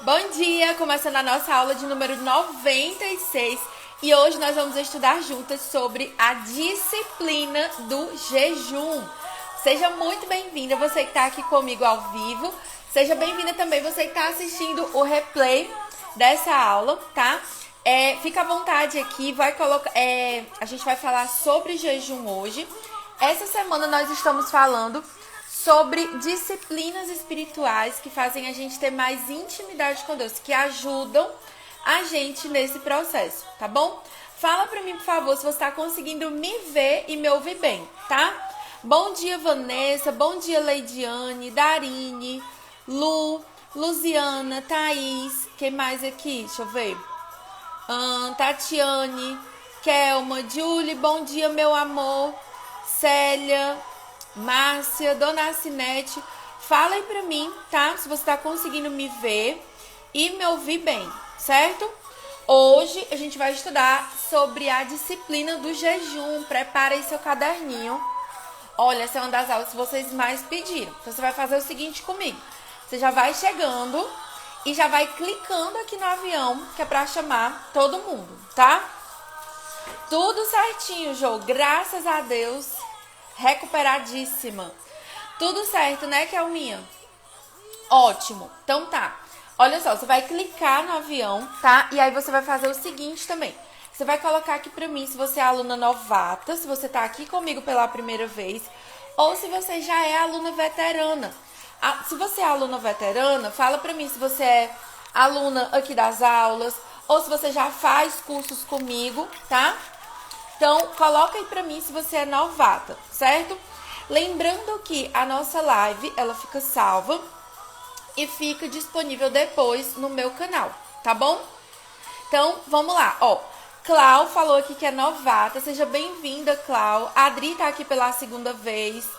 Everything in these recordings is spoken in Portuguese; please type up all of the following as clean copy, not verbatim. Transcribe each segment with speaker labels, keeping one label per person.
Speaker 1: Bom dia! Começando a nossa aula de número 96 e hoje nós vamos estudar juntas sobre a disciplina do jejum. Seja muito bem-vinda você que está aqui comigo ao vivo. Seja bem-vinda também você que está assistindo o replay dessa aula, tá? Fica à vontade aqui, a gente vai falar sobre jejum hoje. Essa semana nós estamos falando sobre disciplinas espirituais que fazem a gente ter mais intimidade com Deus, que ajudam a gente nesse processo, tá bom? Fala pra mim, por favor, se você tá conseguindo me ver e me ouvir bem, tá? Bom dia, Vanessa, bom dia, Leidiane, Darine, Lu, Luziana, Thaís, quem mais aqui? Deixa eu ver. Tatiane, Kelma, Julie, bom dia, meu amor, Célia, Márcia, Dona Assinete, fala aí pra mim, tá? Se você tá conseguindo me ver e me ouvir bem, certo? Hoje a gente vai estudar sobre a disciplina do jejum. Prepara aí seu caderninho. Olha, essa é uma das aulas que vocês mais pediram. Então você vai fazer o seguinte comigo. Você já vai chegando e já vai clicando aqui no avião, que é pra chamar todo mundo, tá? Tudo certinho, Jô. Graças a Deus. Recuperadíssima. Tudo certo, né, Kelminha? Ótimo. Então tá. Olha só, você vai clicar no avião, tá? E aí você vai fazer o seguinte também. Você vai colocar aqui pra mim se você é aluna novata, se você tá aqui comigo pela primeira vez, ou se você já é aluna veterana. Se você é aluna veterana, fala pra mim se você é aluna aqui das aulas, ou se você já faz cursos comigo, tá? Então, coloca aí pra mim se você é novata, certo? Lembrando que a nossa live, ela fica salva e fica disponível depois no meu canal, tá bom? Então, vamos lá, ó. Clau falou aqui que é novata, seja bem-vinda, Clau. A Adri tá aqui pela segunda vez.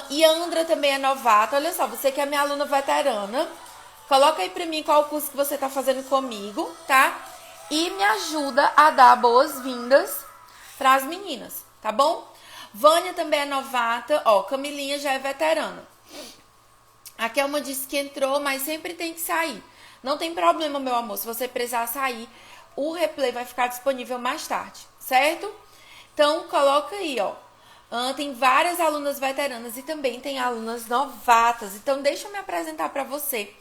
Speaker 1: Yandra também é novata. Olha só, você que é minha aluna veterana, coloca aí pra mim qual o curso que você tá fazendo comigo, tá? E me ajuda a dar boas-vindas para as meninas, tá bom? Vânia também é novata, ó, Camilinha já é veterana. A Kelma disse que entrou, mas sempre tem que sair. Não tem problema, meu amor, se você precisar sair, o replay vai ficar disponível mais tarde, certo? Então, coloca aí, ó. Tem várias alunas veteranas e também tem alunas novatas. Então, deixa eu me apresentar para você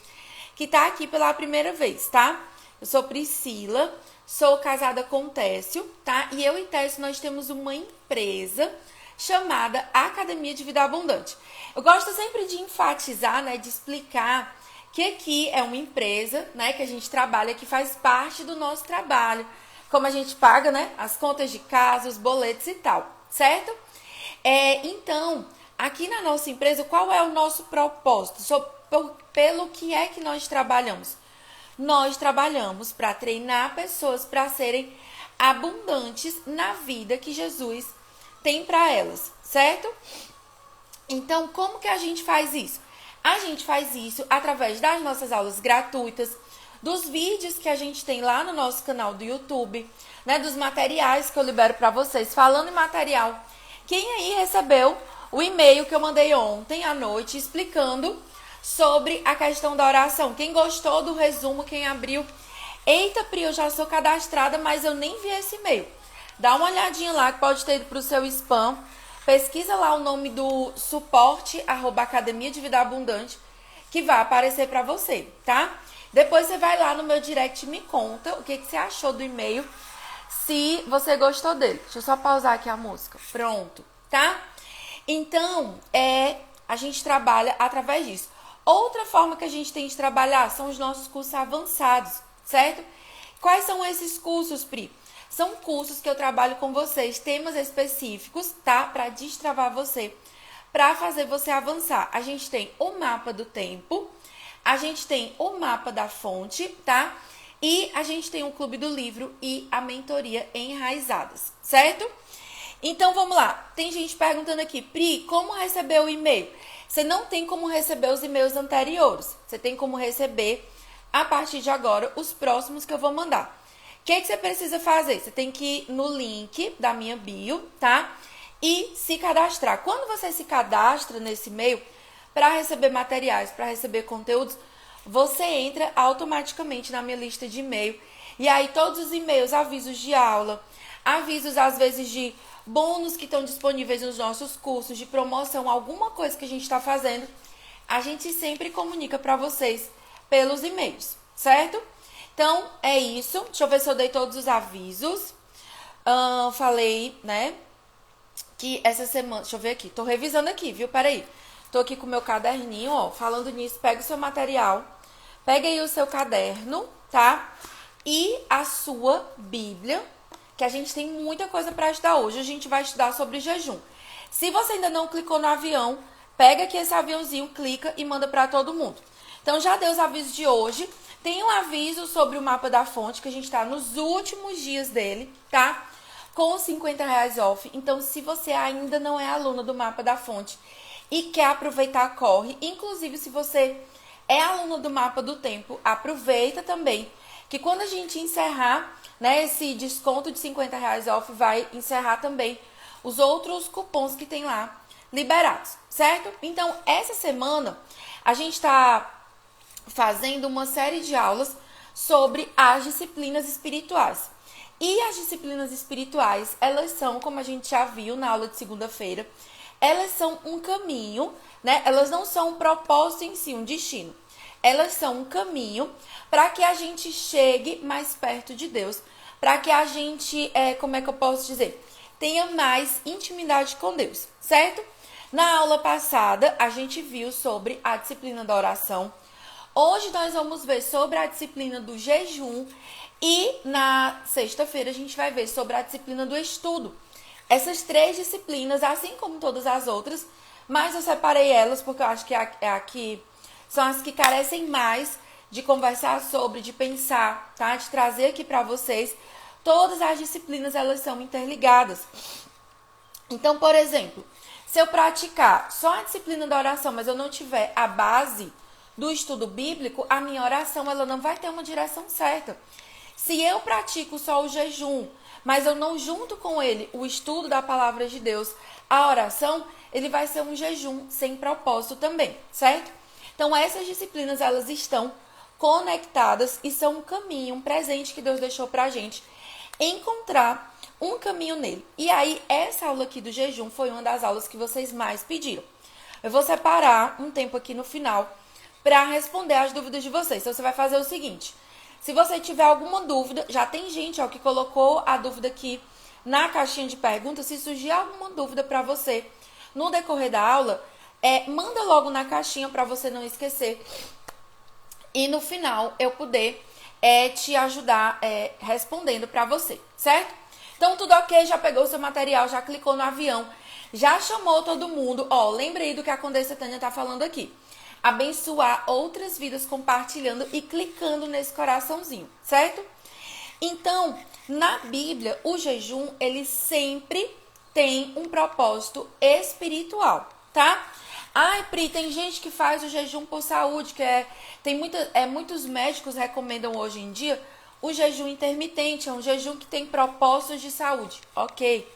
Speaker 1: que tá aqui pela primeira vez, tá? Eu sou Priscila. Sou casada com Técio, tá? E eu e Técio, nós temos uma empresa chamada Academia de Vida Abundante. Eu gosto sempre de enfatizar, né, de explicar que aqui é uma empresa, né, que a gente trabalha, que faz parte do nosso trabalho. Como a gente paga, né, as contas de casa, os boletos e tal, certo? Então, aqui na nossa empresa, qual é o nosso propósito? Pelo que é que nós trabalhamos? Nós trabalhamos para treinar pessoas para serem abundantes na vida que Jesus tem para elas, certo? Então, como que a gente faz isso? A gente faz isso através das nossas aulas gratuitas, dos vídeos que a gente tem lá no nosso canal do YouTube, né, dos materiais que eu libero para vocês. Falando em material, quem aí recebeu o e-mail que eu mandei ontem à noite explicando sobre a questão da oração? Quem gostou do resumo, quem abriu? Eita, Pri, eu já sou cadastrada, mas eu nem vi esse e-mail. Dá uma olhadinha lá, que pode ter ido para o seu spam. Pesquisa lá o nome do suporte, @Academia de Vida Abundante, que vai aparecer para você, tá? Depois você vai lá no meu direct e me conta o que você achou do e-mail, se você gostou dele. Deixa eu só pausar aqui a música. Pronto, tá? Então, a gente trabalha através disso. Outra forma que a gente tem de trabalhar são os nossos cursos avançados, certo? Quais são esses cursos, Pri? São cursos que eu trabalho com vocês, temas específicos, tá? Para destravar você, para fazer você avançar. A gente tem o mapa do tempo, a gente tem o mapa da fonte, tá? E a gente tem o clube do livro e a mentoria enraizadas, certo? Então, vamos lá. Tem gente perguntando aqui, Pri, como receber o e-mail? Você não tem como receber os e-mails anteriores. Você tem como receber, a partir de agora, os próximos que eu vou mandar. O que você precisa fazer? Você tem que ir no link da minha bio, tá? E se cadastrar. Quando você se cadastra nesse e-mail, para receber materiais, para receber conteúdos, você entra automaticamente na minha lista de e-mail. E aí todos os e-mails, avisos de aula, avisos às vezes de bônus que estão disponíveis nos nossos cursos, de promoção, alguma coisa que a gente está fazendo, a gente sempre comunica para vocês pelos e-mails, certo? Então, é isso. Deixa eu ver se eu dei todos os avisos. Falei, né, que essa semana... Deixa eu ver aqui. Tô revisando aqui, viu? Peraí. Tô aqui com o meu caderninho, ó. Falando nisso, pega o seu material. Pega aí o seu caderno, tá? E a sua Bíblia, que a gente tem muita coisa para estudar hoje. A gente vai estudar sobre jejum. Se você ainda não clicou no avião, pega aqui esse aviãozinho, clica e manda para todo mundo. Então, já dei os avisos de hoje. Tem um aviso sobre o mapa da fonte, que a gente tá nos últimos dias dele, tá? Com R$50 off. Então, se você ainda não é aluna do mapa da fonte e quer aproveitar, corre. Inclusive, se você é aluna do mapa do tempo, aproveita também. Que quando a gente encerrar, né, esse desconto de R$50 off, vai encerrar também os outros cupons que tem lá liberados, certo? Então, essa semana, a gente tá fazendo uma série de aulas sobre as disciplinas espirituais. E as disciplinas espirituais, elas são, como a gente já viu na aula de segunda-feira, elas são um caminho, né? Elas não são um propósito em si, um destino. Elas são um caminho para que a gente chegue mais perto de Deus, para que a gente, como é que eu posso dizer, tenha mais intimidade com Deus, certo? Na aula passada, a gente viu sobre a disciplina da oração. Hoje nós vamos ver sobre a disciplina do jejum e na sexta-feira a gente vai ver sobre a disciplina do estudo. Essas três disciplinas, assim como todas as outras, mas eu separei elas porque eu acho que aqui são as que carecem mais de conversar sobre, de pensar, tá? De trazer aqui para vocês. Todas as disciplinas, elas são interligadas. Então, por exemplo, se eu praticar só a disciplina da oração, mas eu não tiver a base do estudo bíblico, a minha oração ela não vai ter uma direção certa. Se eu pratico só o jejum, mas eu não junto com ele o estudo da palavra de Deus, a oração, ele vai ser um jejum sem propósito também, certo? Então essas disciplinas elas estão conectadas e são um caminho, um presente que Deus deixou pra gente encontrar um caminho nele. E aí essa aula aqui do jejum foi uma das aulas que vocês mais pediram. Eu vou separar um tempo aqui no final para responder as dúvidas de vocês. Então, você vai fazer o seguinte. Se você tiver alguma dúvida, já tem gente que colocou a dúvida aqui na caixinha de perguntas. Se surgir alguma dúvida para você no decorrer da aula, manda logo na caixinha para você não esquecer. E no final, eu poder te ajudar respondendo para você, certo? Então, tudo ok, já pegou o seu material, já clicou no avião, já chamou todo mundo. Ó, lembra aí do que a Condessa Tânia tá falando aqui. Abençoar outras vidas compartilhando e clicando nesse coraçãozinho, certo? Então, na Bíblia, o jejum, ele sempre tem um propósito espiritual, tá? Ai, Pri, tem gente que faz o jejum por saúde, muitos médicos recomendam hoje em dia o jejum intermitente, é um jejum que tem propósitos de saúde, ok?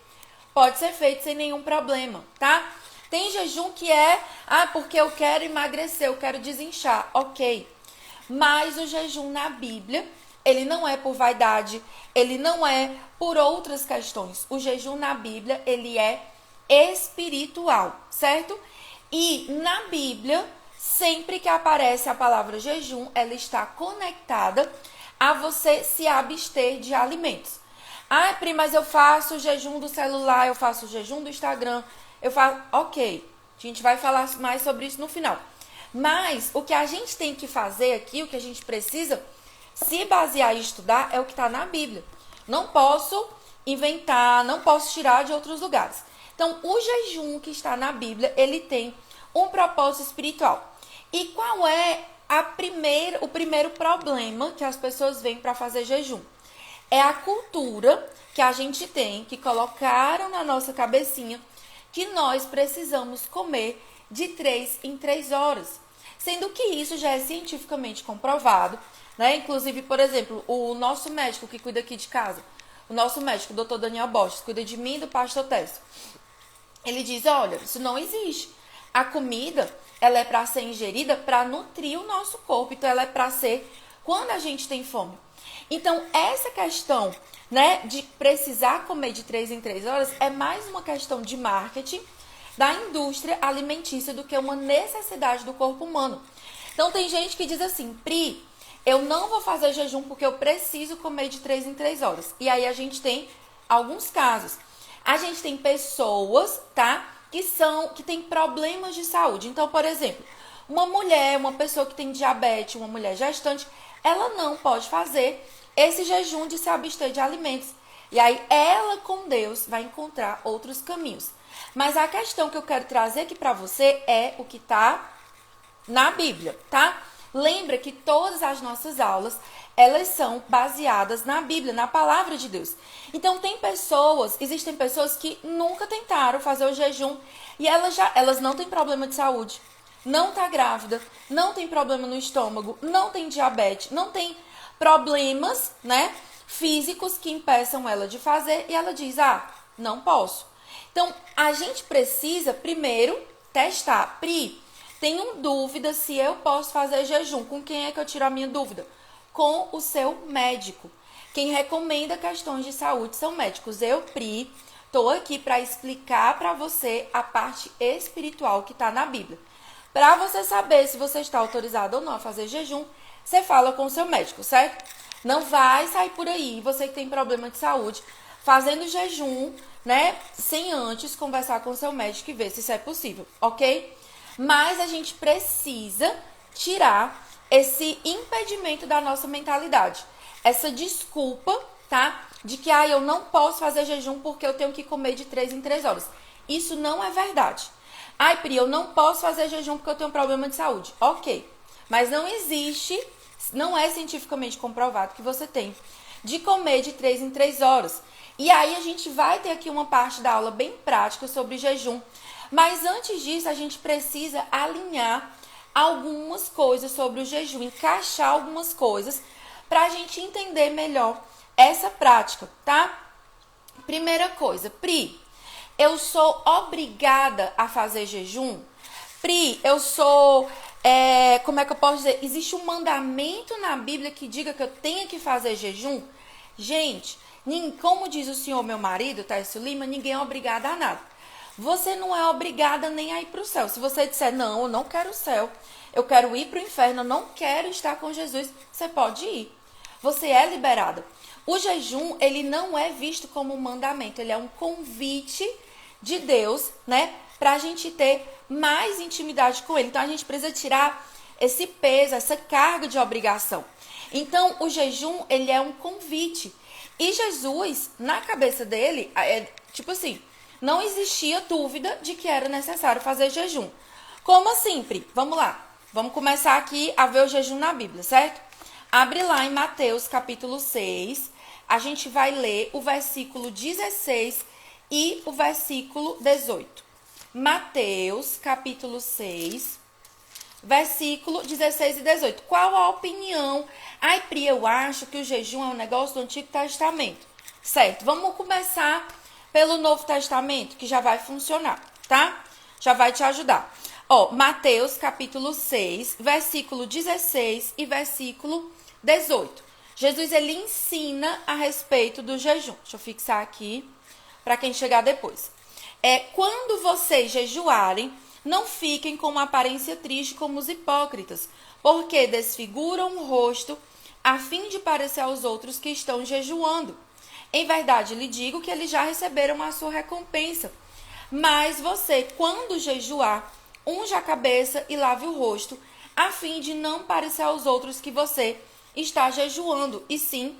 Speaker 1: Pode ser feito sem nenhum problema, tá? Tem jejum que porque eu quero emagrecer, eu quero desinchar, ok. Mas o jejum na Bíblia, ele não é por vaidade, ele não é por outras questões. O jejum na Bíblia, ele é espiritual, certo? E na Bíblia, sempre que aparece a palavra jejum, ela está conectada a você se abster de alimentos. Ah, Pri, mas eu faço o jejum do celular, eu faço o jejum do Instagram, ok, a gente vai falar mais sobre isso no final. Mas o que a gente tem que fazer aqui, o que a gente precisa se basear e estudar é o que está na Bíblia. Não posso inventar, não posso tirar de outros lugares. Então, o jejum que está na Bíblia, ele tem um propósito espiritual. E qual é o primeiro problema que as pessoas veem para fazer jejum? É a cultura que a gente tem, que colocaram na nossa cabecinha, que nós precisamos comer de 3 em 3 horas. Sendo que isso já é cientificamente comprovado, né? Inclusive, por exemplo, o nosso médico que cuida aqui de casa, o nosso médico, o Dr. Daniel Bosch, cuida de mim e do pastor Tess. Ele diz, olha, isso não existe. A comida, ela é para ser ingerida para nutrir o nosso corpo. Então, ela é para ser quando a gente tem fome. Então, essa questão, né, de precisar comer de 3 em 3 horas é mais uma questão de marketing da indústria alimentícia do que uma necessidade do corpo humano. Então, tem gente que diz assim, Pri, eu não vou fazer jejum porque eu preciso comer de 3 em 3 horas. E aí, a gente tem alguns casos. A gente tem pessoas, tá, que têm problemas de saúde. Então, por exemplo, uma mulher, uma pessoa que tem diabetes, uma mulher gestante, ela não pode fazer esse jejum de se abster de alimentos. E aí, ela com Deus vai encontrar outros caminhos. Mas a questão que eu quero trazer aqui para você é o que tá na Bíblia, tá? Lembra que todas as nossas aulas, elas são baseadas na Bíblia, na palavra de Deus. Então, existem pessoas que nunca tentaram fazer o jejum e elas não têm problema de saúde, não tá grávida, não tem problema no estômago, não tem diabetes, não tem problemas, né, físicos que impeçam ela de fazer e ela diz, não posso. Então, a gente precisa primeiro testar. Pri, tenho dúvida se eu posso fazer jejum. Com quem é que eu tiro a minha dúvida? Com o seu médico. Quem recomenda questões de saúde são médicos. Eu, Pri, estou aqui para explicar para você a parte espiritual que está na Bíblia. Para você saber se você está autorizado ou não a fazer jejum, você fala com o seu médico, certo? Não vai sair por aí, você que tem problema de saúde, fazendo jejum, né? Sem antes conversar com o seu médico e ver se isso é possível, ok? Mas a gente precisa tirar esse impedimento da nossa mentalidade. Essa desculpa, tá? De que, eu não posso fazer jejum porque eu tenho que comer de 3 em 3 horas. Isso não é verdade. Pri, eu não posso fazer jejum porque eu tenho um problema de saúde. Ok. Mas não é cientificamente comprovado que você tem de comer de 3 em 3 horas. E aí a gente vai ter aqui uma parte da aula bem prática sobre jejum. Mas antes disso, a gente precisa alinhar algumas coisas sobre o jejum, encaixar algumas coisas para a gente entender melhor essa prática, tá? Primeira coisa, Pri, eu sou obrigada a fazer jejum? Pri, eu sou, como é que eu posso dizer? Existe um mandamento na Bíblia que diga que eu tenho que fazer jejum? Gente, como diz o senhor, meu marido, Tércio Lima, ninguém é obrigado a nada. Você não é obrigada nem a ir para o céu. Se você disser, não, eu não quero o céu, eu quero ir para o inferno, eu não quero estar com Jesus, você pode ir. Você é liberada. O jejum, ele não é visto como um mandamento, ele é um convite de Deus, né? Para a gente ter mais intimidade com ele. Então, a gente precisa tirar esse peso, essa carga de obrigação. Então, o jejum, ele é um convite. E Jesus, na cabeça dele, tipo assim, não existia dúvida de que era necessário fazer jejum. Como assim, Pri? Vamos lá. Vamos começar aqui a ver o jejum na Bíblia, certo? Abre lá em Mateus capítulo 6. A gente vai ler o versículo 16 e o versículo 18. Mateus capítulo 6, versículo 16 e 18. Qual a opinião? Pri, eu acho que o jejum é um negócio do Antigo Testamento. Certo, vamos começar pelo Novo Testamento, que já vai funcionar, tá? Já vai te ajudar. Mateus capítulo 6, versículo 16 e versículo 18. Jesus, ele ensina a respeito do jejum. Deixa eu fixar aqui para quem chegar depois. Quando vocês jejuarem, não fiquem com uma aparência triste como os hipócritas, porque desfiguram o rosto a fim de parecer aos outros que estão jejuando. Em verdade, lhe digo que eles já receberam a sua recompensa. Mas você, quando jejuar, unja a cabeça e lave o rosto, a fim de não parecer aos outros que você está jejuando, e sim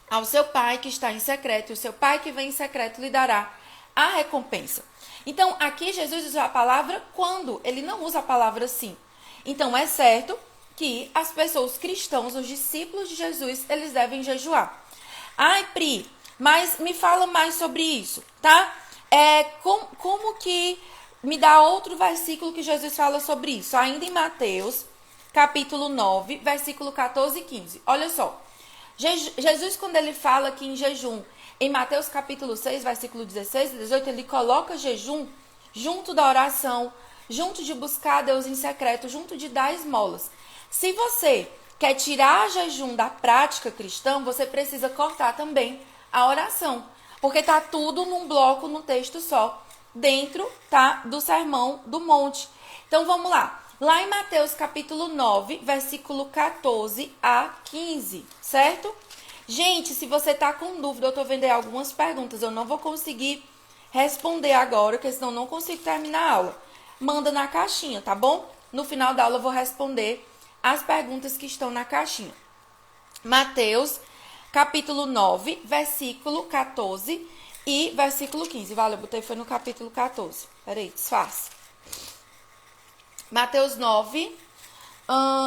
Speaker 1: ao seu pai que está em secreto, e o seu pai que vem em secreto lhe dará a recompensa. Então, aqui Jesus usa a palavra quando, ele não usa a palavra sim. Então, é certo que as pessoas cristãos, os discípulos de Jesus, eles devem jejuar. Pri, mas me fala mais sobre isso, tá? Como que me dá outro versículo que Jesus fala sobre isso? Ainda em Mateus, capítulo 9, versículo 14 e 15. Olha só. Jesus, quando ele fala aqui em jejum, em Mateus capítulo 6, versículo 16 e 18, ele coloca jejum junto da oração, junto de buscar a Deus em secreto, junto de dar esmolas. Se você quer tirar jejum da prática cristã, você precisa cortar também a oração, porque tá tudo num bloco, num texto só, dentro, tá, do Sermão do Monte. Então vamos lá. Lá em Mateus capítulo 9, versículo 14 a 15, certo? Gente, se você tá com dúvida, eu tô vendo aí algumas perguntas, eu não vou conseguir responder agora, porque senão eu não consigo terminar a aula. Manda na caixinha, tá bom? No final da aula eu vou responder as perguntas que estão na caixinha. Mateus capítulo 9, versículo 14 e versículo 15. Vale, eu botei foi no capítulo 14. Peraí, disfarce. Mateus 9,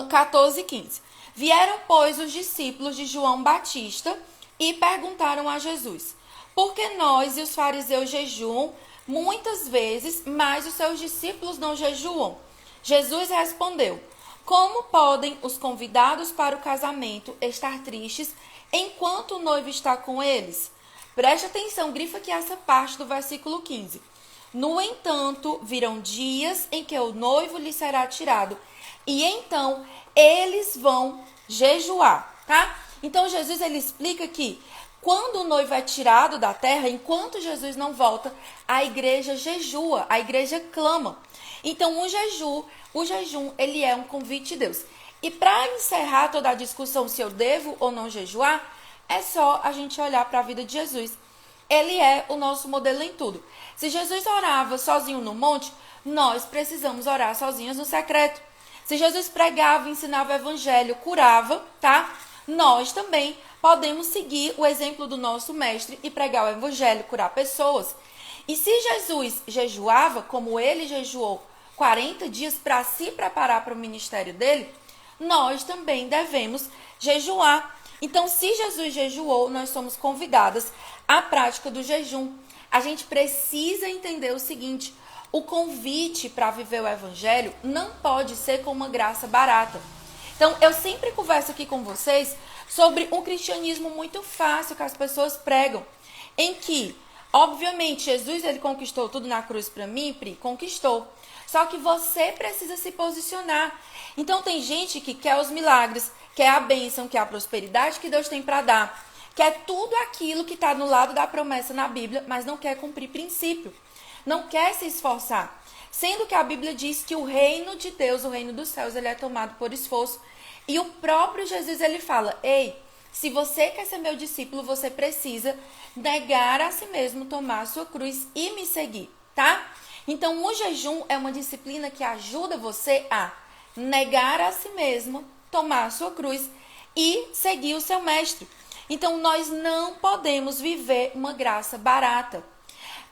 Speaker 1: 14 e 15. Vieram, pois, os discípulos de João Batista e perguntaram a Jesus: por que nós e os fariseus jejuam muitas vezes, mas os seus discípulos não jejuam? Jesus respondeu: como podem os convidados para o casamento estar tristes enquanto o noivo está com eles? Preste atenção, grifa aqui essa parte do versículo 15. No entanto, virão dias em que o noivo lhe será tirado, e então eles vão jejuar, tá? Então Jesus ele explica que quando o noivo é tirado da terra, enquanto Jesus não volta, a igreja jejua, a igreja clama. Então o jejum ele é um convite de Deus. E para encerrar toda a discussão se eu devo ou não jejuar, é só a gente olhar para a vida de Jesus. Ele é o nosso modelo em tudo. Se Jesus orava sozinho no monte, nós precisamos orar sozinhos no secreto. Se Jesus pregava, ensinava o evangelho, curava, tá? Nós também podemos seguir o exemplo do nosso mestre e pregar o evangelho, curar pessoas. E se Jesus jejuava, como ele jejuou 40 dias para se preparar para o ministério dele, nós também devemos jejuar. Então, se Jesus jejuou, nós somos convidadas à prática do jejum. A gente precisa entender o seguinte: o convite para viver o evangelho não pode ser com uma graça barata. Então, eu sempre converso aqui com vocês sobre um cristianismo muito fácil que as pessoas pregam, em que, obviamente, Jesus ele conquistou tudo na cruz para mim, Pri, conquistou. Só que você precisa se posicionar. Então, tem gente que quer os milagres, quer a bênção, quer a prosperidade que Deus tem para dar, quer tudo aquilo que está no lado da promessa na Bíblia, mas não quer cumprir princípio, não quer se esforçar. Sendo que a Bíblia diz que o reino de Deus, o reino dos céus, ele é tomado por esforço. E o próprio Jesus, ele fala: ei, se você quer ser meu discípulo, você precisa negar a si mesmo, tomar a sua cruz e me seguir, tá? Então, o jejum é uma disciplina que ajuda você a negar a si mesmo, tomar a sua cruz e seguir o seu mestre. Então, nós não podemos viver uma graça barata.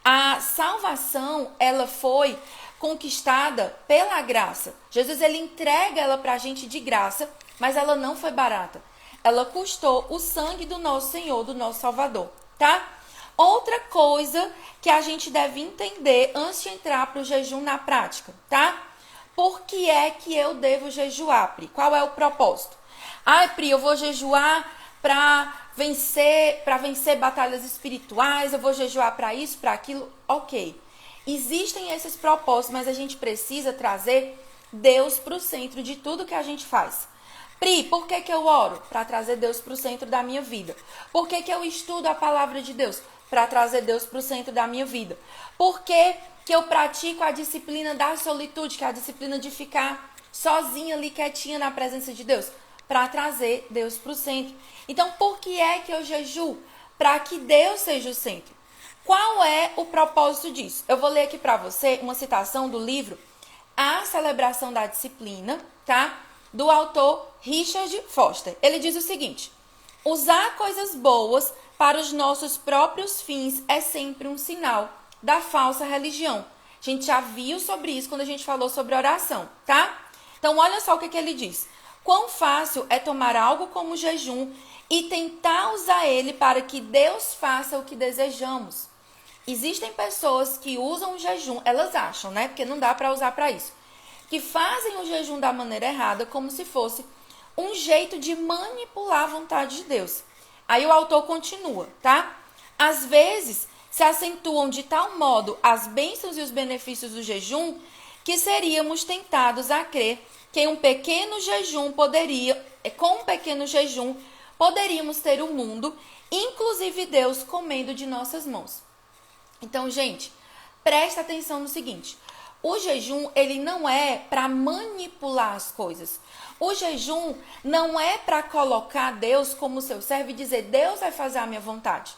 Speaker 1: A salvação, ela foi conquistada pela graça. Jesus, ele entrega ela pra gente de graça, mas ela não foi barata. Ela custou o sangue do nosso Senhor, do nosso Salvador, tá? Outra coisa que a gente deve entender antes de entrar para o jejum na prática, tá? Por que é que eu devo jejuar, Pri? Qual é o propósito? Ah, Pri, eu vou jejuar para vencer batalhas espirituais, eu vou jejuar para isso, para aquilo. Ok. Existem esses propósitos, mas a gente precisa trazer Deus para o centro de tudo que a gente faz. Pri, por que eu oro? Para trazer Deus para o centro da minha vida. Por que eu estudo a palavra de Deus? Para trazer Deus para o centro da minha vida. Por que eu pratico a disciplina da solitude, que é a disciplina de ficar sozinha ali, quietinha na presença de Deus? Para trazer Deus para o centro. Então, por que é que eu jejuo? Para que Deus seja o centro. Qual é o propósito disso? Eu vou ler aqui para você uma citação do livro A Celebração da Disciplina, tá? Do autor Richard Foster. Ele diz o seguinte: usar coisas boas para os nossos próprios fins é sempre um sinal da falsa religião. A gente já viu sobre isso quando a gente falou sobre oração, tá? Então, olha só o que ele diz. Quão fácil é tomar algo como jejum e tentar usar ele para que Deus faça o que desejamos. Existem pessoas que usam o jejum, elas acham, né? Porque não dá para usar para isso. Que fazem o jejum da maneira errada, como se fosse um jeito de manipular a vontade de Deus. Aí o autor continua, tá? Às vezes, se acentuam de tal modo as bênçãos e os benefícios do jejum que seríamos tentados a crer que com um pequeno jejum poderíamos ter o mundo, inclusive Deus, comendo de nossas mãos. Então, gente, presta atenção no seguinte: o jejum, ele não é para manipular as coisas. O jejum não é para colocar Deus como seu servo e dizer, Deus vai fazer a minha vontade.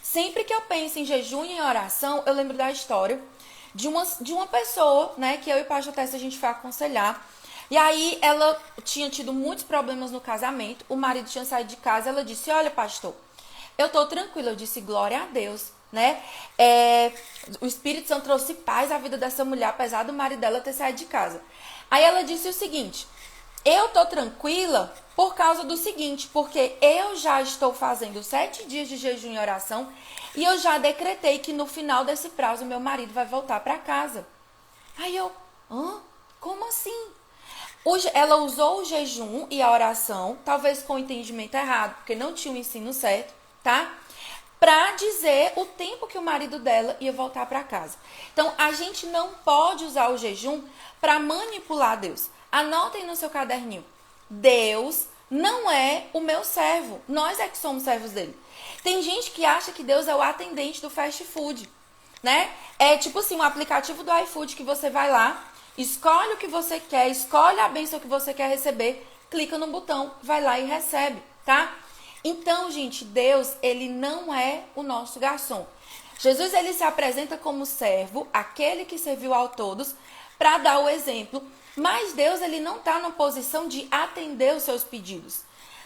Speaker 1: Sempre que eu penso em jejum e em oração, eu lembro da história de uma pessoa, né, que eu e o pastor Tessa a gente foi aconselhar. E aí ela tinha tido muitos problemas no casamento, o marido tinha saído de casa, ela disse, olha pastor, eu tô tranquila. Eu disse, glória a Deus, né? O Espírito Santo trouxe paz à vida dessa mulher, apesar do marido dela ter saído de casa. Aí ela disse o seguinte, eu tô tranquila por causa do seguinte, porque eu já estou fazendo 7 dias de jejum e oração e eu já decretei que no final desse prazo meu marido vai voltar para casa. Aí eu, como assim? Ela usou o jejum e a oração, talvez com o entendimento errado, porque não tinha o ensino certo, tá? Pra dizer o tempo que o marido dela ia voltar para casa. Então, a gente não pode usar o jejum para manipular Deus. Anotem no seu caderninho. Deus não é o meu servo. Nós é que somos servos dele. Tem gente que acha que Deus é o atendente do fast food, né? É tipo assim, um aplicativo do iFood que você vai lá, escolhe o que você quer, escolhe a bênção que você quer receber, clica no botão, vai lá e recebe, tá? Então, gente, Deus, ele não é o nosso garçom. Jesus, ele se apresenta como servo, aquele que serviu a todos, para dar o exemplo. Mas Deus, ele não está na posição de atender os seus pedidos.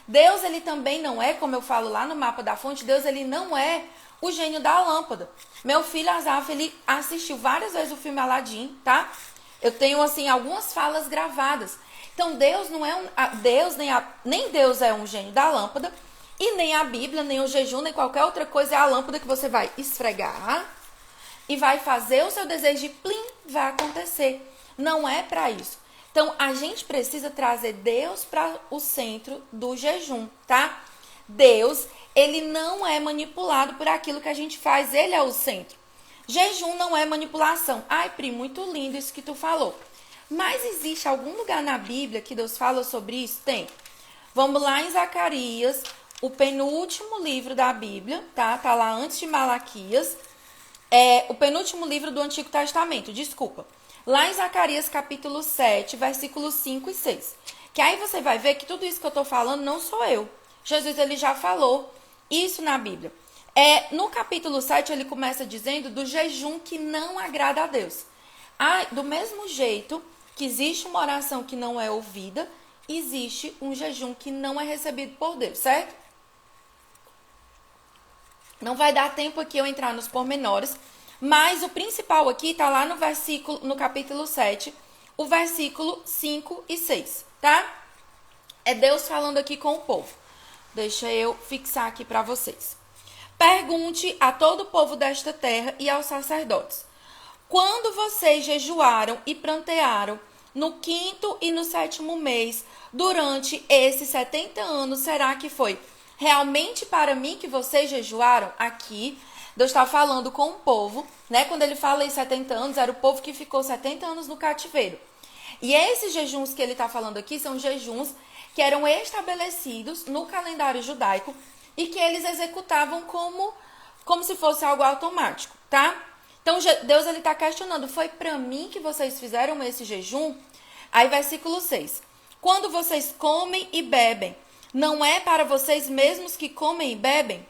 Speaker 1: Deus, ele também não é, como eu falo lá no mapa da fonte, Deus, ele não é o gênio da lâmpada. Meu filho Azaf, ele assistiu várias vezes o filme Aladim, tá? Eu tenho, assim, algumas falas gravadas. Então, Deus não é nem Deus é um gênio da lâmpada, e nem a Bíblia, nem o jejum, nem qualquer outra coisa é a lâmpada que você vai esfregar e vai fazer o seu desejo de plim, vai acontecer. Não é para isso. Então, a gente precisa trazer Deus para o centro do jejum, tá? Deus, ele não é manipulado por aquilo que a gente faz, ele é o centro. Jejum não é manipulação. Ai, Pri, muito lindo isso que tu falou. Mas existe algum lugar na Bíblia que Deus fala sobre isso? Tem. Vamos lá em Zacarias, o penúltimo livro da Bíblia, tá? Tá lá antes de Malaquias. O penúltimo livro do Antigo Testamento, desculpa. Lá em Zacarias capítulo 7, versículos 5 e 6. Que aí você vai ver que tudo isso que eu tô falando não sou eu. Jesus, ele já falou isso na Bíblia. No capítulo 7, ele começa dizendo do jejum que não agrada a Deus. Do mesmo jeito que existe uma oração que não é ouvida, existe um jejum que não é recebido por Deus, certo? Não vai dar tempo aqui eu entrar nos pormenores, mas o principal aqui tá lá no capítulo 7, o versículo 5 e 6, tá? É Deus falando aqui com o povo. Deixa eu fixar aqui para vocês. Pergunte a todo o povo desta terra e aos sacerdotes: quando vocês jejuaram e prantearam no 5º e no 7º mês, durante esses 70 anos, será que foi realmente para mim que vocês jejuaram? Aqui, Deus está falando com o povo, né? Quando ele fala em 70 anos, era o povo que ficou 70 anos no cativeiro. E esses jejuns que ele está falando aqui são jejuns que eram estabelecidos no calendário judaico e que eles executavam como se fosse algo automático, tá? Então, Deus ele está questionando, foi para mim que vocês fizeram esse jejum? Aí, versículo 6. Quando vocês comem e bebem, não é para vocês mesmos que comem e bebem?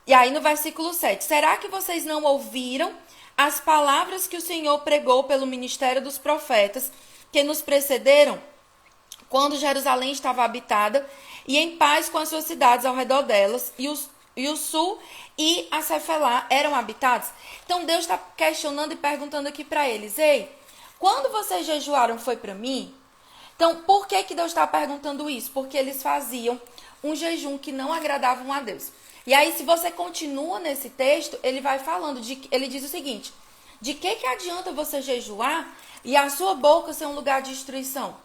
Speaker 1: E aí, no versículo 7. Será que vocês não ouviram as palavras que o Senhor pregou pelo ministério dos profetas que nos precederam, quando Jerusalém estava habitada e em paz com as suas cidades ao redor delas, e o sul e a Cefelá eram habitados? Então, Deus está questionando e perguntando aqui para eles: ei, quando vocês jejuaram foi para mim? Então, por que Deus está perguntando isso? Porque eles faziam um jejum que não agradavam a Deus. E aí, se você continua nesse texto, ele vai falando, ele diz o seguinte: de que adianta você jejuar e a sua boca ser um lugar de destruição?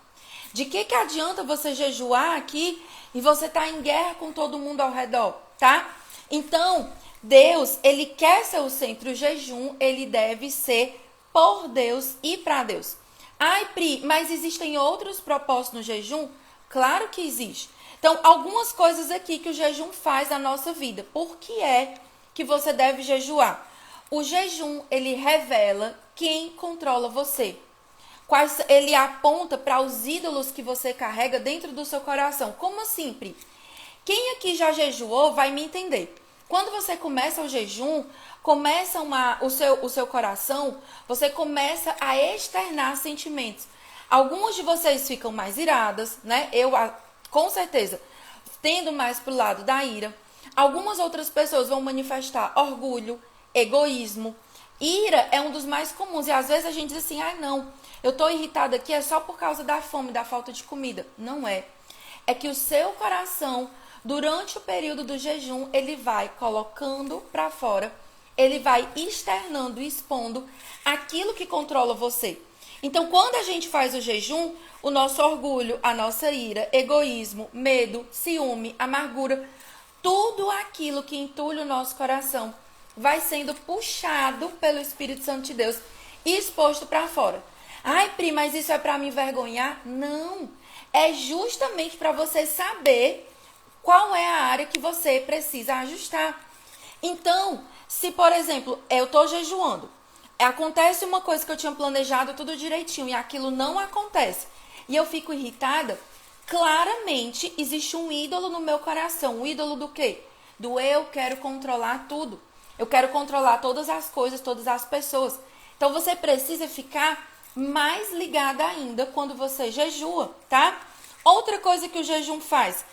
Speaker 1: De que adianta você jejuar aqui e você tá em guerra com todo mundo ao redor, tá? Então, Deus, ele quer ser o centro. O jejum, ele deve ser por Deus e para Deus. Ai, Pri, mas existem outros propósitos no jejum? Claro que existe. Então, algumas coisas aqui que o jejum faz na nossa vida. Por que é que você deve jejuar? O jejum, ele revela quem controla você. Ele aponta para os ídolos que você carrega dentro do seu coração. Como assim, Pri? Quem aqui já jejuou vai me entender. Quando você começa o jejum, começa o seu coração, você começa a externar sentimentos. Alguns de vocês ficam mais iradas, né? Com certeza, tendo mais pro lado da ira. Algumas outras pessoas vão manifestar orgulho, egoísmo. Ira é um dos mais comuns. E às vezes a gente diz assim, não, eu tô irritada aqui é só por causa da fome, da falta de comida. Não é. É que o seu coração, durante o período do jejum, ele vai colocando para fora, ele vai externando, expondo aquilo que controla você. Então, quando a gente faz o jejum, o nosso orgulho, a nossa ira, egoísmo, medo, ciúme, amargura, tudo aquilo que entulha o nosso coração vai sendo puxado pelo Espírito Santo de Deus e exposto para fora. Ai, Pri, mas isso é para me envergonhar? Não. É justamente para você saber qual é a área que você precisa ajustar. Então, se, por exemplo, eu estou jejuando, acontece uma coisa que eu tinha planejado tudo direitinho e aquilo não acontece, e eu fico irritada, claramente existe um ídolo no meu coração. Um ídolo do quê? Do eu quero controlar tudo. Eu quero controlar todas as coisas, todas as pessoas. Então, você precisa ficar mais ligada ainda quando você jejua, tá? Outra coisa que o jejum faz,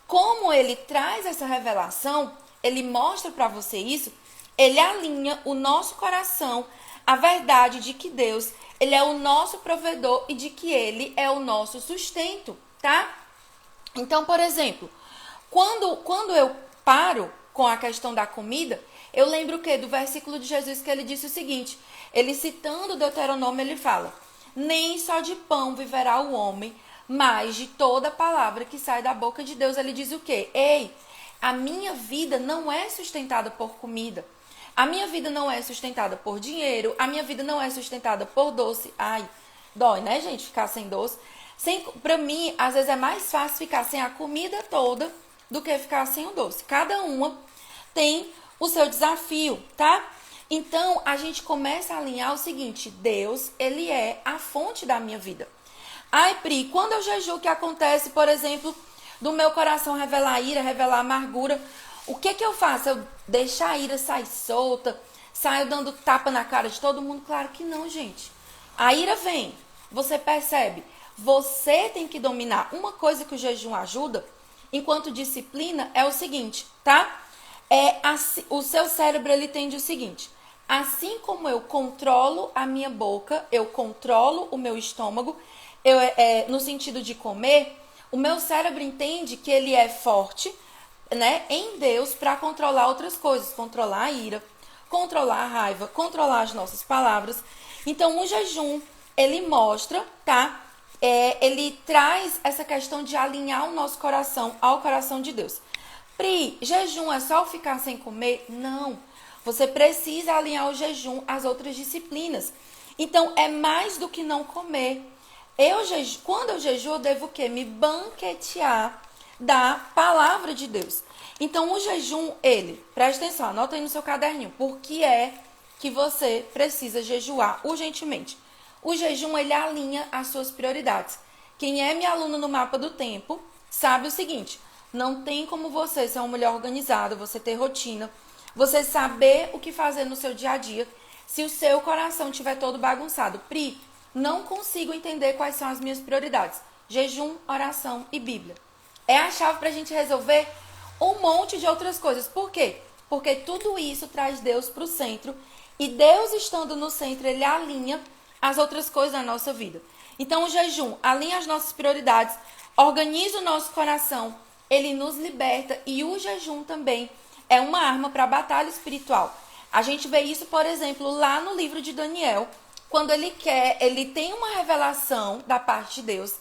Speaker 1: como ele traz essa revelação, ele mostra para você isso, ele alinha o nosso coração à verdade de que Deus, ele é o nosso provedor e de que ele é o nosso sustento, tá? Então, por exemplo, quando eu paro com a questão da comida, eu lembro do versículo de Jesus que ele disse o seguinte, ele citando Deuteronômio, ele fala, nem só de pão viverá o homem, mas de toda palavra que sai da boca de Deus. Ele diz o quê? Ei, a minha vida não é sustentada por comida, a minha vida não é sustentada por dinheiro, a minha vida não é sustentada por doce. Ai, dói, né, gente, ficar sem doce. Pra mim, às vezes é mais fácil ficar sem a comida toda do que ficar sem o doce. Cada uma tem o seu desafio, tá? Então, a gente começa a alinhar o seguinte, Deus, ele é a fonte da minha vida. Ai, Pri, quando eu jejuo, o que acontece, por exemplo, do meu coração revelar ira, revelar amargura, o que eu faço? Eu deixo a ira sair solta, saio dando tapa na cara de todo mundo? Claro que não, gente. A ira vem, você percebe, você tem que dominar. Uma coisa que o jejum ajuda, enquanto disciplina, é o seguinte, tá? O seu cérebro, ele entende o seguinte, assim como eu controlo a minha boca, eu controlo o meu estômago, no sentido de comer, o meu cérebro entende que ele é forte, né, em Deus para controlar outras coisas, controlar a ira, controlar a raiva, controlar as nossas palavras. Então, o jejum, ele mostra, tá? Ele traz essa questão de alinhar o nosso coração ao coração de Deus. Pri, jejum é só ficar sem comer? Não. Você precisa alinhar o jejum às outras disciplinas. Então, é mais do que não comer. Quando eu jejuo, eu devo o quê? Me banquetear da palavra de Deus. Então, o jejum, presta atenção, anota aí no seu caderninho, por que é que você precisa jejuar urgentemente? O jejum, ele alinha as suas prioridades. Quem é minha aluna no mapa do tempo, sabe o seguinte, não tem como você ser uma mulher organizada, você ter rotina, você saber o que fazer no seu dia a dia, se o seu coração estiver todo bagunçado. Pri, não consigo entender quais são as minhas prioridades. Jejum, oração e Bíblia. É a chave para a gente resolver um monte de outras coisas. Por quê? Porque tudo isso traz Deus para o centro. E Deus estando no centro, ele alinha as outras coisas da nossa vida. Então o jejum alinha as nossas prioridades, organiza o nosso coração, ele nos liberta. E o jejum também é uma arma para a batalha espiritual. A gente vê isso, por exemplo, lá no livro de Daniel, quando ele tem uma revelação da parte de Deus,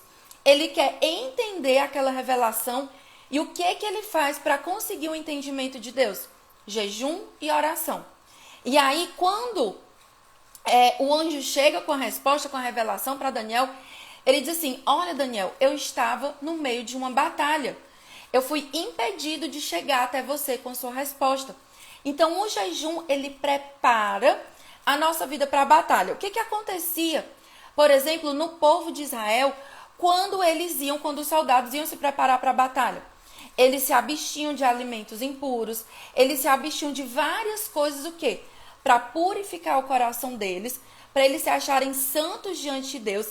Speaker 1: ele quer entender aquela revelação e o que ele faz para conseguir o entendimento de Deus? Jejum e oração. E aí, quando o anjo chega com a resposta, com a revelação para Daniel. Ele diz assim: olha, Daniel, eu estava no meio de uma batalha. Eu fui impedido de chegar até você com a sua resposta. Então, o jejum, ele prepara a nossa vida para a batalha. O que acontecia, por exemplo, no povo de Israel, quando os soldados iam se preparar para a batalha? Eles se abstinham de alimentos impuros, eles se abstinham de várias coisas, o quê? Para purificar o coração deles, para eles se acharem santos diante de Deus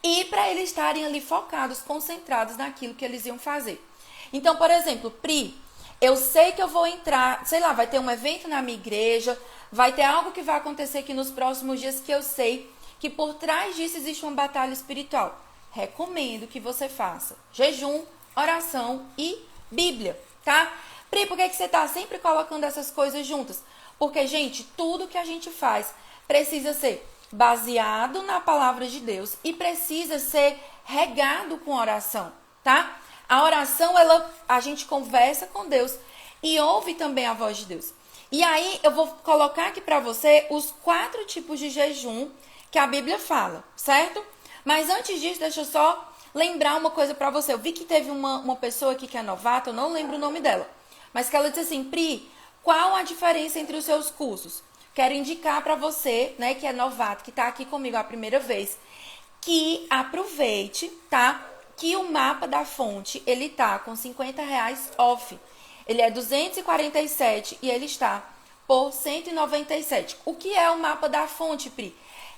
Speaker 1: e para eles estarem ali focados, concentrados naquilo que eles iam fazer. Então, por exemplo, Pri, eu sei que eu vou entrar, sei lá, vai ter um evento na minha igreja, vai ter algo que vai acontecer aqui nos próximos dias que eu sei que por trás disso existe uma batalha espiritual. Recomendo que você faça jejum, oração e Bíblia, tá? Pri, por que você tá sempre colocando essas coisas juntas? Porque, gente, tudo que a gente faz precisa ser baseado na palavra de Deus e precisa ser regado com oração, tá? A oração, a gente conversa com Deus e ouve também a voz de Deus. E aí, eu vou colocar aqui para você os 4 tipos de jejum que a Bíblia fala, certo? Mas antes disso, deixa eu só lembrar uma coisa para você. Eu vi que teve uma pessoa aqui que é novata, eu não lembro o nome dela, mas que ela disse assim: Pri, qual a diferença entre os seus cursos? Quero indicar para você, né, que é novato, que está aqui comigo a primeira vez, que aproveite, tá? Que o mapa da fonte, ele tá com R$50 off. Ele é 247 e ele está por 197. O que é o mapa da fonte, Pri?